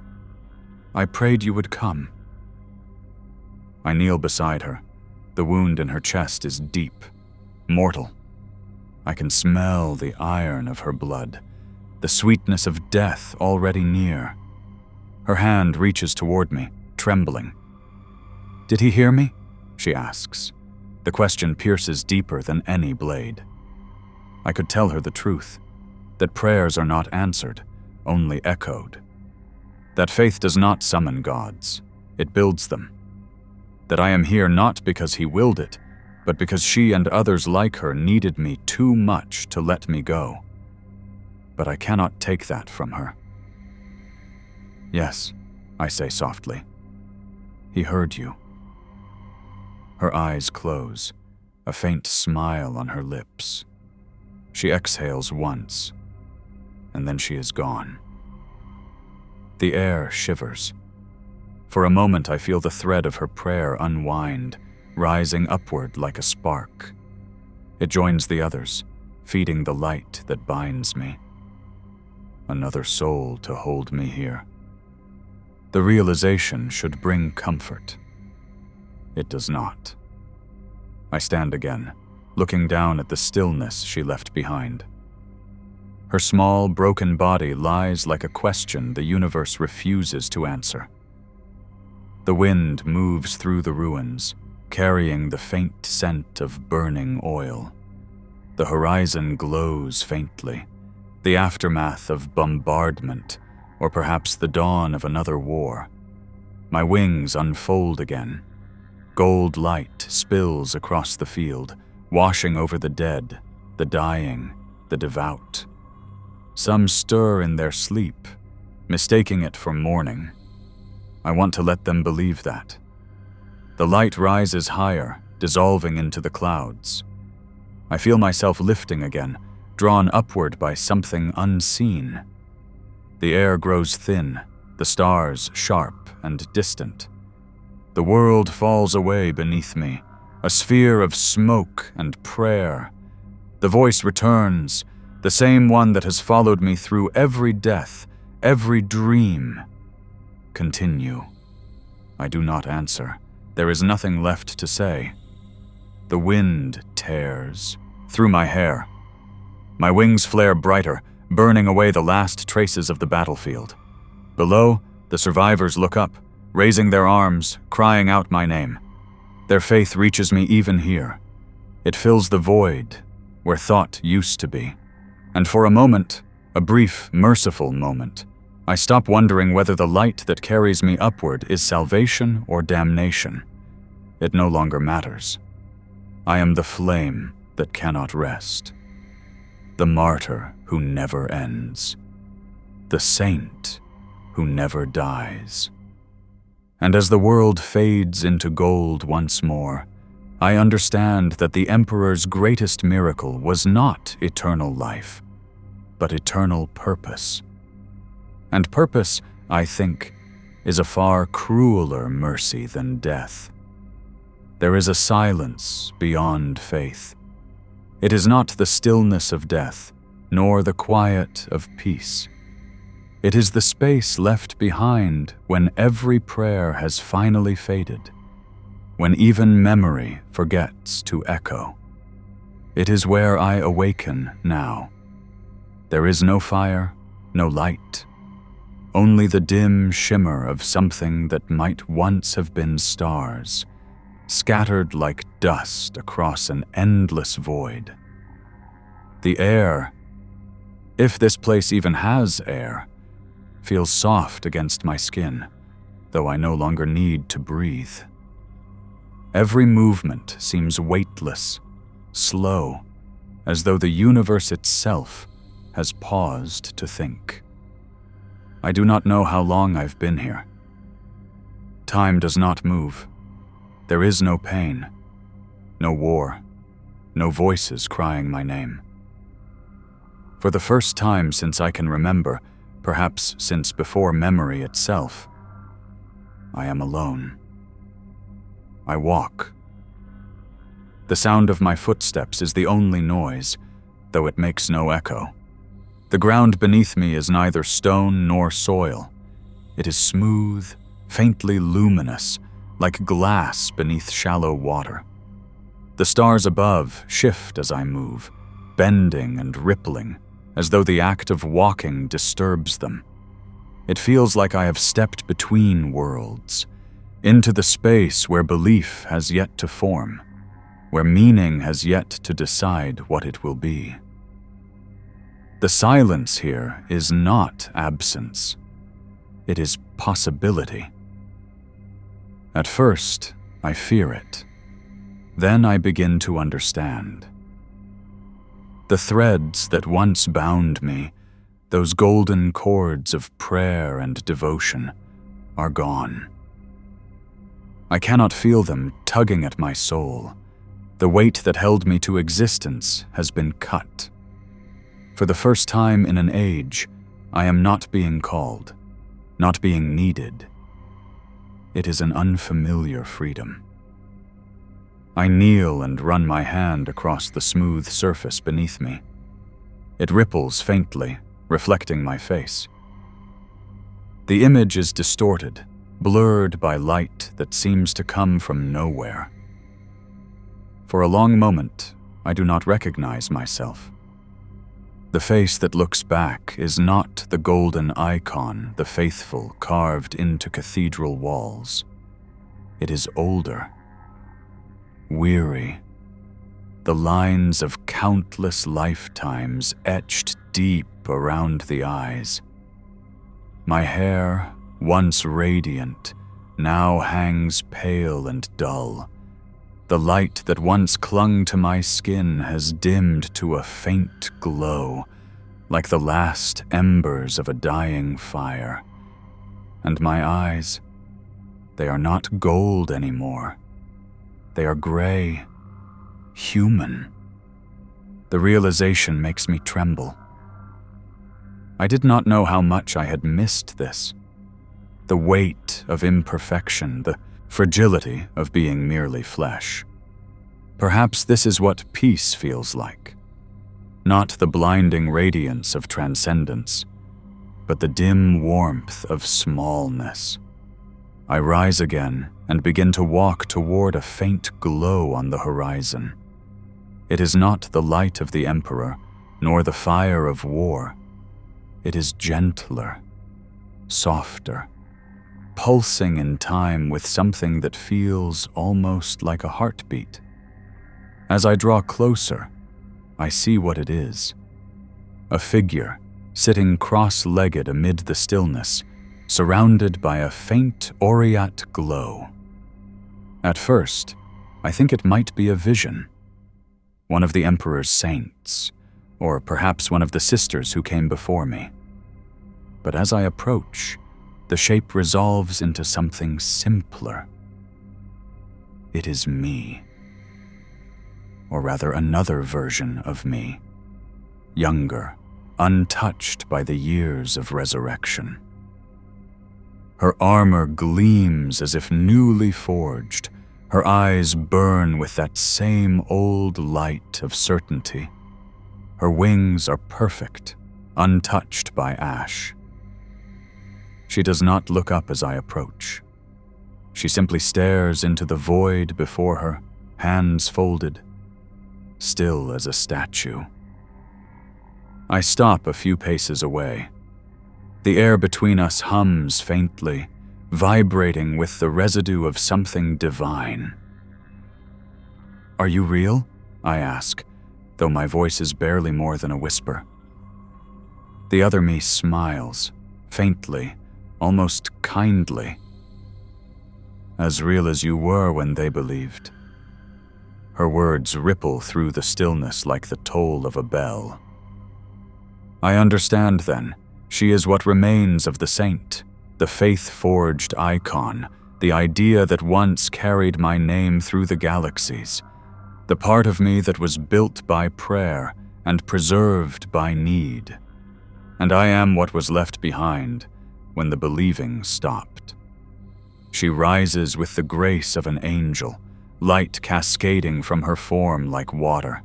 I prayed you would come." I kneel beside her. The wound in her chest is deep, mortal. I can smell the iron of her blood, the sweetness of death already near. Her hand reaches toward me, trembling. "Did he hear me?" she asks. The question pierces deeper than any blade. I could tell her the truth, that prayers are not answered, only echoed. That faith does not summon gods, it builds them. That I am here not because he willed it, but because she and others like her needed me too much to let me go. But I cannot take that from her. "Yes," I say softly. "He heard you." Her eyes close, a faint smile on her lips. She exhales once, and then she is gone. The air shivers. For a moment I feel the thread of her prayer unwind, rising upward like a spark. It joins the others, feeding the light that binds me. Another soul to hold me here. The realization should bring comfort. It does not. I stand again, looking down at the stillness she left behind. Her small, broken body lies like a question the universe refuses to answer. The wind moves through the ruins, carrying the faint scent of burning oil. The horizon glows faintly, the aftermath of bombardment, or perhaps the dawn of another war. My wings unfold again. Gold light spills across the field, washing over the dead, the dying, the devout. Some stir in their sleep, mistaking it for morning. I want to let them believe that. The light rises higher, dissolving into the clouds. I feel myself lifting again, drawn upward by something unseen. The air grows thin, the stars sharp and distant. The world falls away beneath me, a sphere of smoke and prayer. The voice returns, the same one that has followed me through every death, every dream. Continue. I do not answer. There is nothing left to say. The wind tears through my hair. My wings flare brighter, burning away the last traces of the battlefield. Below, the survivors look up, raising their arms, crying out my name. Their faith reaches me even here. It fills the void where thought used to be. And for a moment, a brief, merciful moment, I stop wondering whether the light that carries me upward is salvation or damnation. It no longer matters. I am the flame that cannot rest, the martyr who never ends, the saint who never dies. And as the world fades into gold once more, I understand that the Emperor's greatest miracle was not eternal life, but eternal purpose. And purpose, I think, is a far crueler mercy than death. There is a silence beyond faith. It is not the stillness of death, nor the quiet of peace. It is the space left behind when every prayer has finally faded, when even memory forgets to echo. It is where I awaken now. There is no fire, no light, only the dim shimmer of something that might once have been stars, scattered like dust across an endless void. The air, if this place even has air, feels soft against my skin, though I no longer need to breathe. Every movement seems weightless, slow, as though the universe itself has paused to think. I do not know how long I've been here. Time does not move. There is no pain, no war, no voices crying my name. For the first time since I can remember, perhaps since before memory itself, I am alone. I walk. The sound of my footsteps is the only noise, though it makes no echo. The ground beneath me is neither stone nor soil. It is smooth, faintly luminous, like glass beneath shallow water. The stars above shift as I move, bending and rippling, as though the act of walking disturbs them. It feels like I have stepped between worlds, into the space where belief has yet to form, where meaning has yet to decide what it will be. The silence here is not absence. It is possibility. At first, I fear it. Then I begin to understand. The threads that once bound me, those golden cords of prayer and devotion, are gone. I cannot feel them tugging at my soul. The weight that held me to existence has been cut. For the first time in an age, I am not being called, not being needed. It is an unfamiliar freedom. I kneel and run my hand across the smooth surface beneath me. It ripples faintly, reflecting my face. The image is distorted, blurred by light that seems to come from nowhere. For a long moment, I do not recognize myself. The face that looks back is not the golden icon the faithful carved into cathedral walls. It is older, weary, the lines of countless lifetimes etched deep around the eyes. My hair, once radiant, now hangs pale and dull. The light that once clung to my skin has dimmed to a faint glow, like the last embers of a dying fire. And my eyes, they are not gold anymore. They are gray, human. The realization makes me tremble. I did not know how much I had missed this. The weight of imperfection, the fragility of being merely flesh. Perhaps this is what peace feels like. Not the blinding radiance of transcendence, but the dim warmth of smallness. I rise again and begin to walk toward a faint glow on the horizon. It is not the light of the Emperor, nor the fire of war. It is gentler, softer, pulsing in time with something that feels almost like a heartbeat. As I draw closer, I see what it is. A figure sitting cross-legged amid the stillness, surrounded by a faint aureate glow. At first, I think it might be a vision. One of the Emperor's saints, or perhaps one of the sisters who came before me. But as I approach, the shape resolves into something simpler. It is me. Or rather, another version of me. Younger, untouched by the years of resurrection. Her armor gleams as if newly forged. Her eyes burn with that same old light of certainty. Her wings are perfect, untouched by ash. She does not look up as I approach. She simply stares into the void before her, hands folded, still as a statue. I stop a few paces away. The air between us hums faintly, vibrating with the residue of something divine. "Are you real?" I ask, though my voice is barely more than a whisper. The other me smiles, faintly, almost kindly. "As real as you were when they believed." Her words ripple through the stillness like the toll of a bell. I understand then, she is what remains of the saint, the faith-forged icon, the idea that once carried my name through the galaxies, the part of me that was built by prayer and preserved by need. And I am what was left behind when the believing stopped. She rises with the grace of an angel, light cascading from her form like water.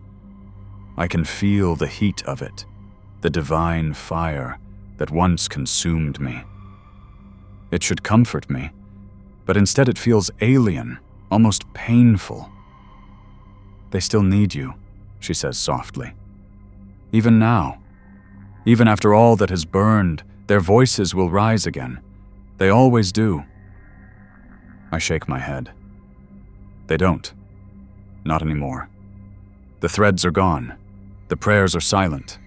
I can feel the heat of it, the divine fire that once consumed me. It should comfort me, but instead it feels alien, almost painful. "They still need you," she says softly. "Even now, even after all that has burned, their voices will rise again. They always do." I shake my head. They don't. Not anymore. The threads are gone. The prayers are silent.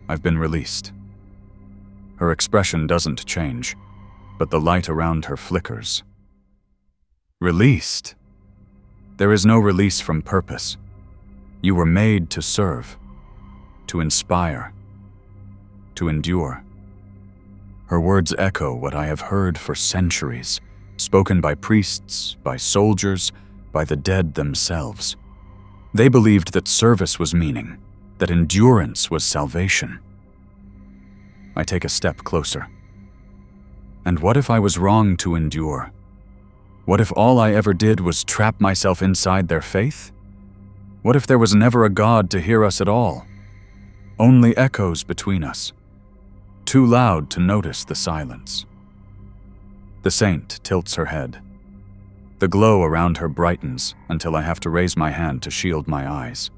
I've been released. Her expression doesn't change, but the light around her flickers. Released? There is no release from purpose. You were made to serve, to inspire, to endure. Her words echo what I have heard for centuries, spoken by priests, by soldiers, by the dead themselves. They believed that service was meaning, that endurance was salvation. I take a step closer. And what if I was wrong to endure? What if all I ever did was trap myself inside their faith? What if there was never a God to hear us at all? Only echoes between us, too loud to notice the silence. The saint tilts her head. The glow around her brightens until I have to raise my hand to shield my eyes.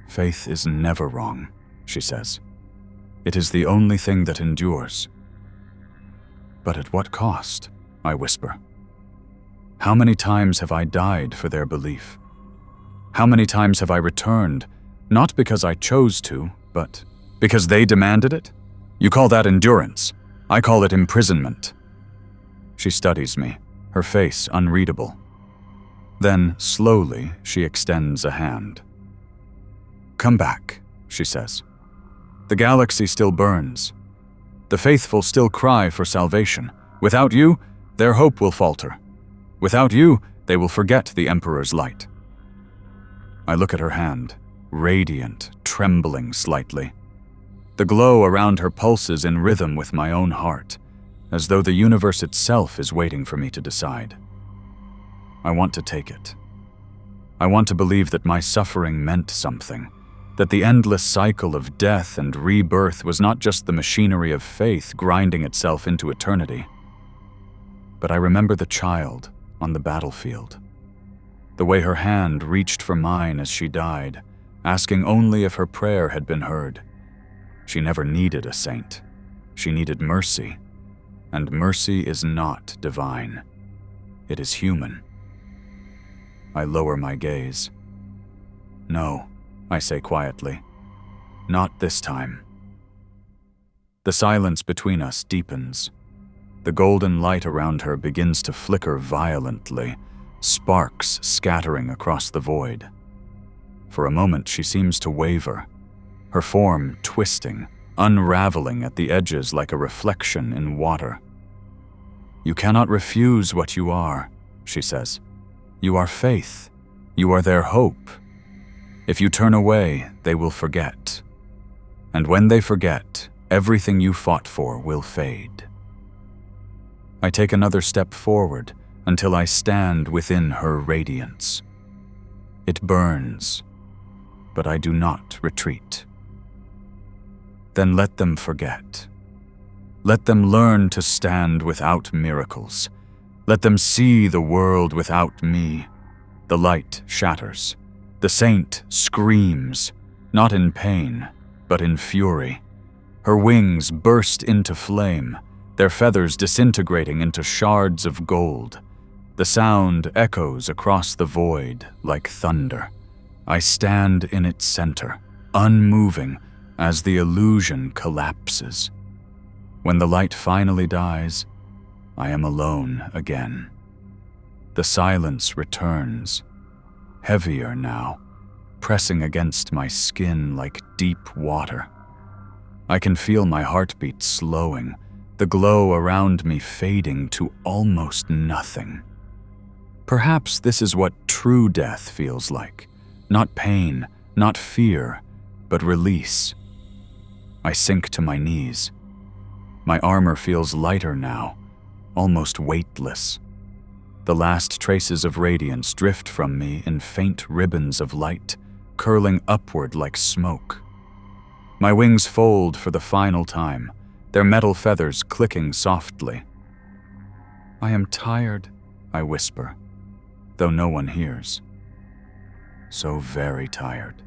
"Faith is never wrong," she says. "It is the only thing that endures." "But at what cost?" I whisper. "How many times have I died for their belief? How many times have I returned, not because I chose to, but because they demanded it? You call that endurance. I call it imprisonment." She studies me, her face unreadable. Then, slowly, she extends a hand. "Come back," she says. "The galaxy still burns. The faithful still cry for salvation. Without you, their hope will falter. Without you, they will forget the Emperor's light." I look at her hand, radiant, trembling slightly. The glow around her pulses in rhythm with my own heart, as though the universe itself is waiting for me to decide. I want to take it. I want to believe that my suffering meant something, that the endless cycle of death and rebirth was not just the machinery of faith grinding itself into eternity. But I remember the child on the battlefield, the way her hand reached for mine as she died, asking only if her prayer had been heard. She never needed a saint. She needed mercy, and mercy is not divine. It is human. I lower my gaze. No, I say quietly. Not this time. The silence between us deepens. The golden light around her begins to flicker violently, sparks scattering across the void. For a moment she seems to waver, her form twisting, unraveling at the edges like a reflection in water. "You cannot refuse what you are," she says. "You are faith. You are their hope. If you turn away, they will forget. And when they forget, everything you fought for will fade." I take another step forward until I stand within her radiance. It burns, but I do not retreat. Then let them forget. Let them learn to stand without miracles. Let them see the world without me. The light shatters. The saint screams, not in pain, but in fury. Her wings burst into flame, their feathers disintegrating into shards of gold. The sound echoes across the void like thunder. I stand in its center, unmoving, as the illusion collapses. When the light finally dies, I am alone again. The silence returns, heavier now, pressing against my skin like deep water. I can feel my heartbeat slowing, the glow around me fading to almost nothing. Perhaps this is what true death feels like. Not pain, not fear, but release. I sink to my knees. My armor feels lighter now, almost weightless. The last traces of radiance drift from me in faint ribbons of light, curling upward like smoke. My wings fold for the final time, their metal feathers clicking softly. "I am tired," I whisper, though no one hears. So very tired.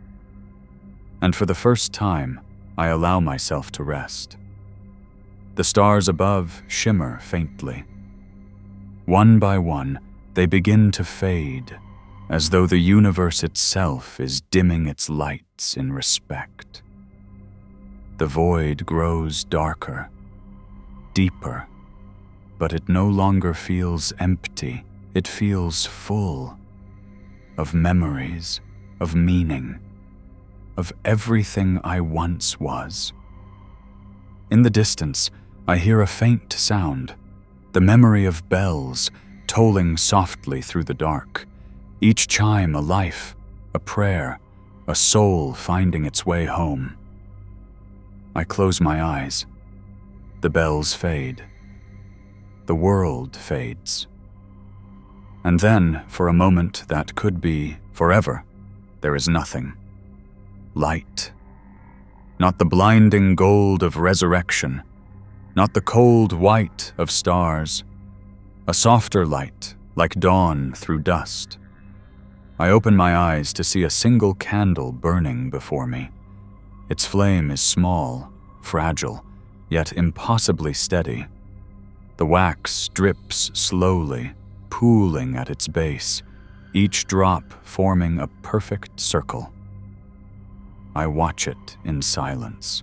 And for the first time, I allow myself to rest. The stars above shimmer faintly. One by one, they begin to fade, as though the universe itself is dimming its lights in respect. The void grows darker, deeper, but it no longer feels empty. It feels full of memories, of meaning, of everything I once was. In the distance, I hear a faint sound, the memory of bells tolling softly through the dark, each chime a life, a prayer, a soul finding its way home. I close my eyes. The bells fade. The world fades. And then, for a moment that could be forever, there is nothing. Light. Not the blinding gold of resurrection, not the cold white of stars. A softer light, like dawn through dust. I open my eyes to see a single candle burning before me. Its flame is small, fragile, yet impossibly steady. The wax drips slowly, pooling at its base, each drop forming a perfect circle. I watch it in silence.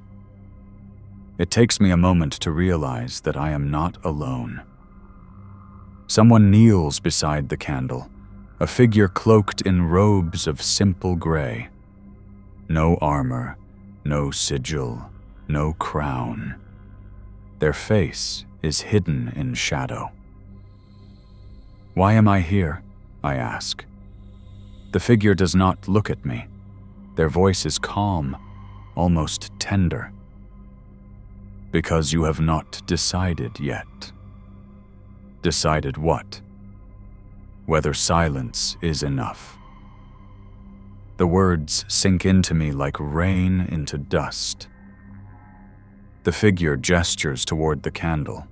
It takes me a moment to realize that I am not alone. Someone kneels beside the candle, a figure cloaked in robes of simple gray. No armor, no sigil, no crown. Their face is hidden in shadow. "Why am I here?" I ask. The figure does not look at me. Their voice is calm, almost tender. Because you have not decided yet. Decided what? Whether silence is enough. The words sink into me like rain into dust. The figure gestures toward the candle.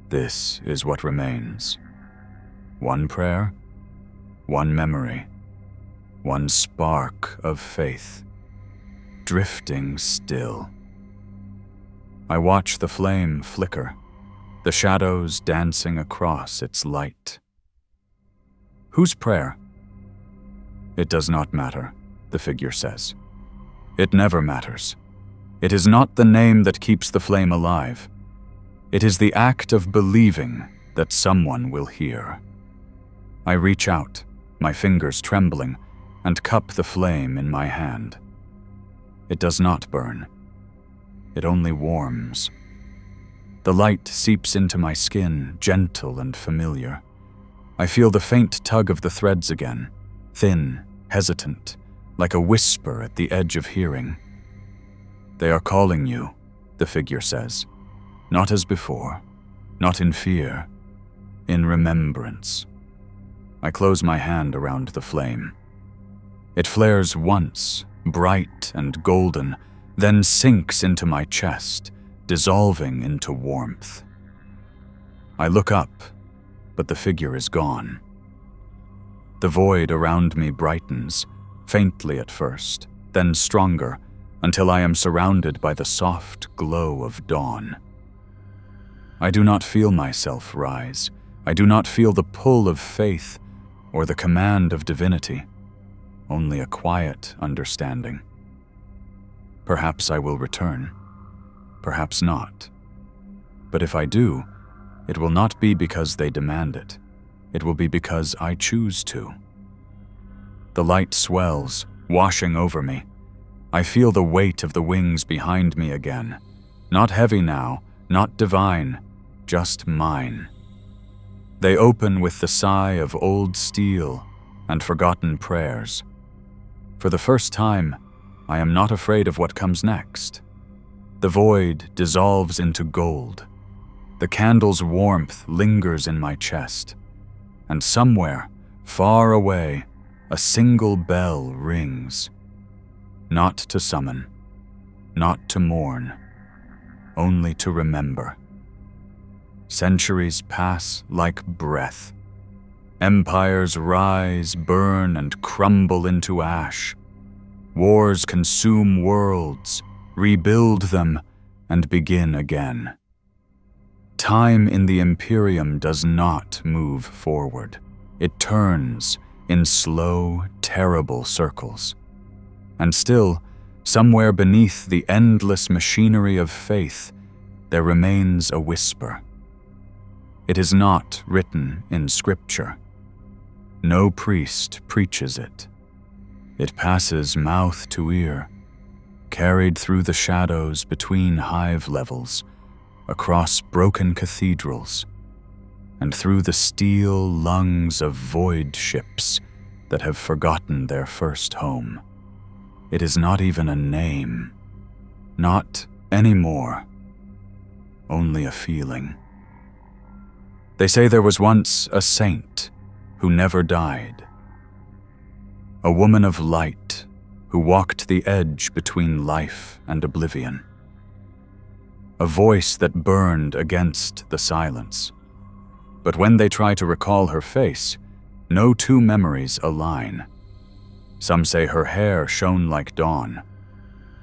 This is what remains. One prayer, one memory, one spark of faith, drifting still. I watch the flame flicker, the shadows dancing across its light. Whose prayer? It does not matter, the figure says. It never matters. It is not the name that keeps the flame alive. It is the act of believing that someone will hear. I reach out, my fingers trembling, and cup the flame in my hand. It does not burn. It only warms. The light seeps into my skin, gentle and familiar. I feel the faint tug of the threads again, thin, hesitant, like a whisper at the edge of hearing. They are calling you, the figure says, not as before, not in fear, in remembrance. I close my hand around the flame. It flares once, bright and golden, then sinks into my chest, dissolving into warmth. I look up, but the figure is gone. The void around me brightens, faintly at first, then stronger, until I am surrounded by the soft glow of dawn. I do not feel myself rise. I do not feel the pull of faith or the command of divinity, only a quiet understanding. Perhaps I will return, perhaps not. But if I do, it will not be because they demand it. It will be because I choose to. The light swells, washing over me. I feel the weight of the wings behind me again. Not heavy now, not divine, just mine. They open with the sigh of old steel and forgotten prayers. For the first time, I am not afraid of what comes next. The void dissolves into gold. The candle's warmth lingers in my chest. And somewhere, far away, a single bell rings. Not to summon, not to mourn, only to remember. Centuries pass like breath. Empires rise, burn, and crumble into ash. Wars consume worlds, rebuild them, and begin again. Time in the Imperium does not move forward. It turns in slow, terrible circles. And still, somewhere beneath the endless machinery of faith, there remains a whisper. It is not written in Scripture. No priest preaches it. It passes mouth to ear, carried through the shadows between hive levels, across broken cathedrals, and through the steel lungs of void ships that have forgotten their first home. It is not even a name. Not anymore. Only a feeling. They say there was once a saint who never died. A woman of light who walked the edge between life and oblivion. A voice that burned against the silence. But when they try to recall her face, no two memories align. Some say her hair shone like dawn.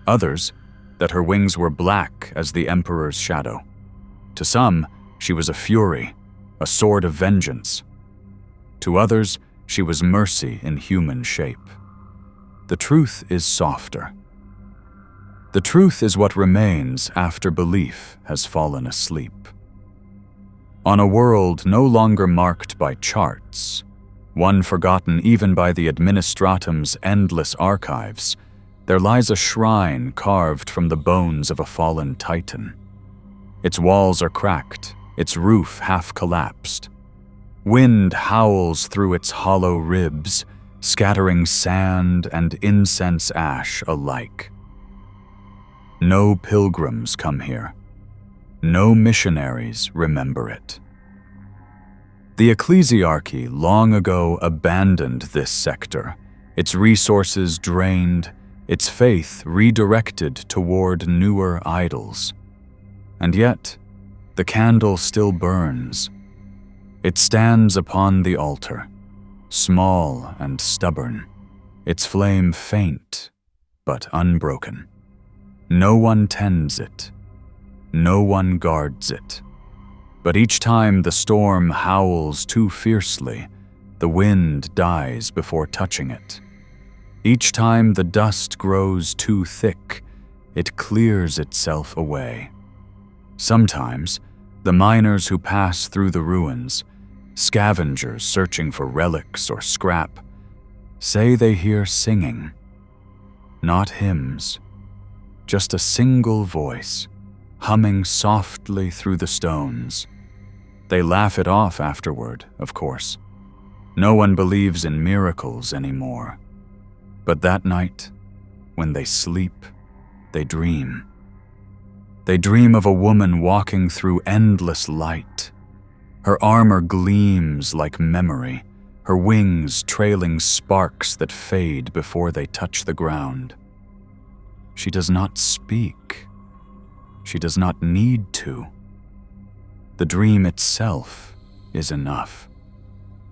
Others, that her wings were black as the Emperor's shadow. To some, she was a fury, a sword of vengeance. To others, she was mercy in human shape. The truth is softer. The truth is what remains after belief has fallen asleep. On a world no longer marked by charts, one forgotten even by the Administratum's endless archives, there lies a shrine carved from the bones of a fallen titan. Its walls are cracked, its roof half collapsed. Wind howls through its hollow ribs, scattering sand and incense ash alike. No pilgrims come here, No missionaries remember it. The ecclesiarchy long ago abandoned this sector, its resources drained, its faith redirected toward newer idols. And yet, the candle still burns. It stands upon the altar, small and stubborn, its flame faint but unbroken. No one tends it. No one guards it. But each time the storm howls too fiercely, the wind dies before touching it. Each time the dust grows too thick, it clears itself away. Sometimes, the miners who pass through the ruins, scavengers searching for relics or scrap, say they hear singing. Not hymns, just a single voice, humming softly through the stones. They laugh it off afterward, of course. No one believes in miracles anymore. But that night, when they sleep, they dream. They dream of a woman walking through endless light. Her armor gleams like memory, her wings trailing sparks that fade before they touch the ground. She does not speak. She does not need to. The dream itself is enough.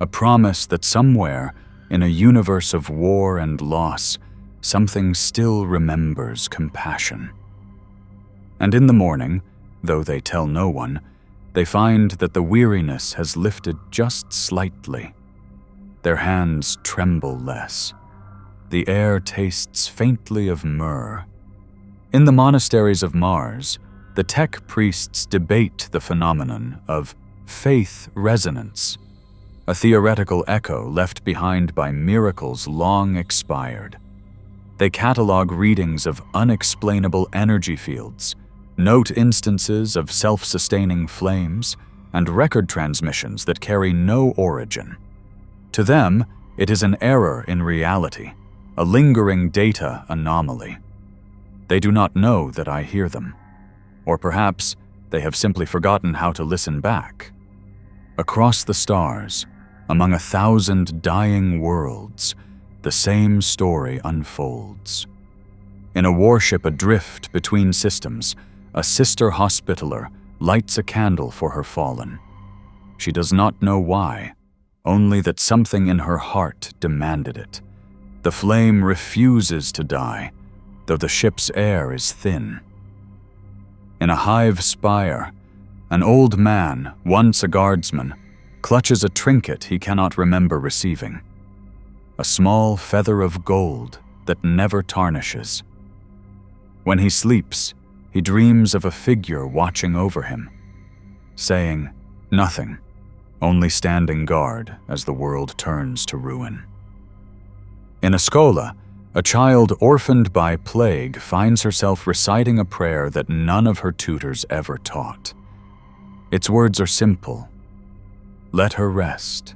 A promise that somewhere, in a universe of war and loss, something still remembers compassion. And in the morning, though they tell no one, they find that the weariness has lifted just slightly. Their hands tremble less. The air tastes faintly of myrrh. In the monasteries of Mars, the tech priests debate the phenomenon of faith resonance, a theoretical echo left behind by miracles long expired. They catalog readings of unexplainable energy fields, note instances of self-sustaining flames, and record transmissions that carry no origin. To them, it is an error in reality, a lingering data anomaly. They do not know that I hear them. Or perhaps they have simply forgotten how to listen back. Across the stars, among 1,000 dying worlds, the same story unfolds. In a warship adrift between systems, a sister hospitaller lights a candle for her fallen. She does not know why, only that something in her heart demanded it. The flame refuses to die, though the ship's air is thin. In a hive spire, an old man, once a guardsman, clutches a trinket he cannot remember receiving. A small feather of gold that never tarnishes. When he sleeps, he dreams of a figure watching over him, saying nothing, only standing guard as the world turns to ruin. In a schola, a child orphaned by plague finds herself reciting a prayer that none of her tutors ever taught. Its words are simple. Let her rest.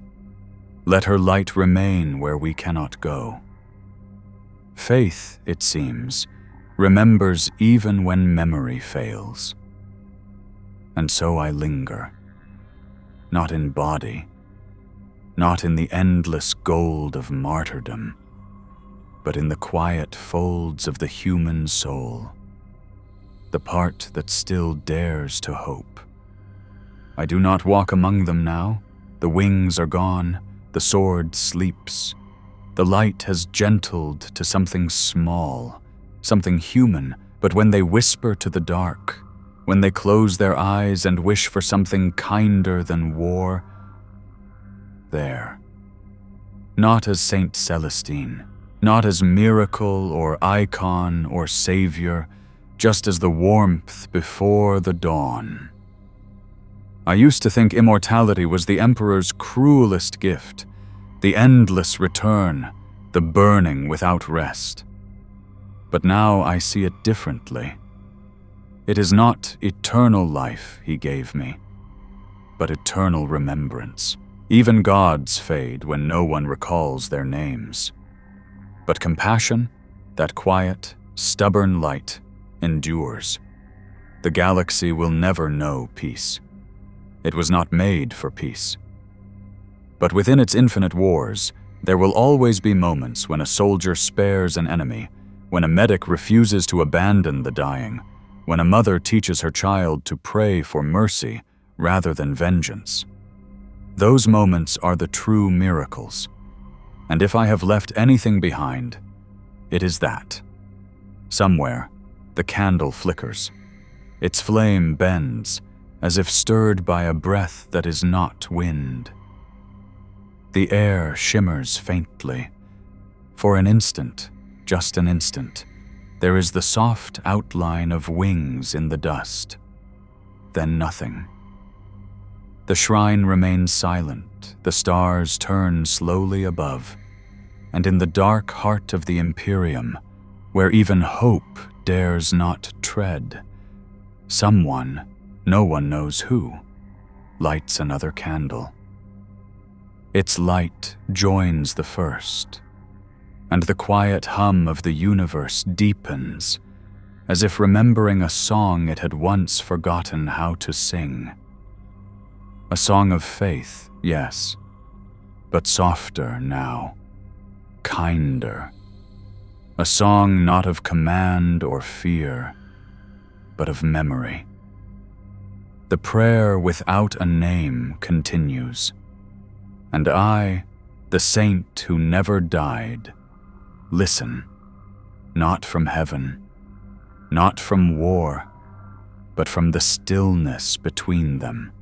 Let her light remain where we cannot go. Faith, it seems, remembers even when memory fails. And so I linger, not in body, not in the endless gold of martyrdom, but in the quiet folds of the human soul, the part that still dares to hope. I do not walk among them now. The wings are gone, the sword sleeps. The light has gentled to something small, something human, but when they whisper to the dark, when they close their eyes and wish for something kinder than war, there. Not as Saint Celestine, not as miracle or icon or savior, just as the warmth before the dawn. I used to think immortality was the Emperor's cruelest gift, the endless return, the burning without rest. But now I see it differently. It is not eternal life he gave me, but eternal remembrance. Even gods fade when no one recalls their names. But compassion, that quiet, stubborn light, endures. The galaxy will never know peace. It was not made for peace. But within its infinite wars, there will always be moments when a soldier spares an enemy, when a medic refuses to abandon the dying, when a mother teaches her child to pray for mercy rather than vengeance. Those moments are the true miracles. And if I have left anything behind, it is that. Somewhere, the candle flickers. Its flame bends, as if stirred by a breath that is not wind. The air shimmers faintly. For an instant, just an instant, there is the soft outline of wings in the dust. Then nothing. The shrine remains silent, the stars turn slowly above, and in the dark heart of the Imperium, where even hope dares not tread, someone, no one knows who, lights another candle. Its light joins the first, and the quiet hum of the universe deepens, as if remembering a song it had once forgotten how to sing. A song of faith, yes, but softer now, kinder. A song not of command or fear, but of memory. The prayer without a name continues, and I, the saint who never died, listen, not from heaven, not from war, but from the stillness between them.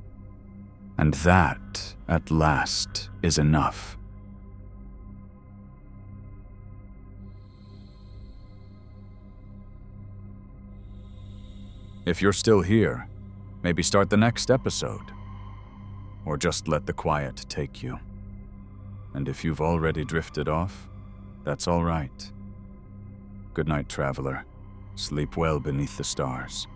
And that, at last, is enough. If you're still here, maybe start the next episode. Or just let the quiet take you. And if you've already drifted off, that's all right. Good night, traveler. Sleep well beneath the stars.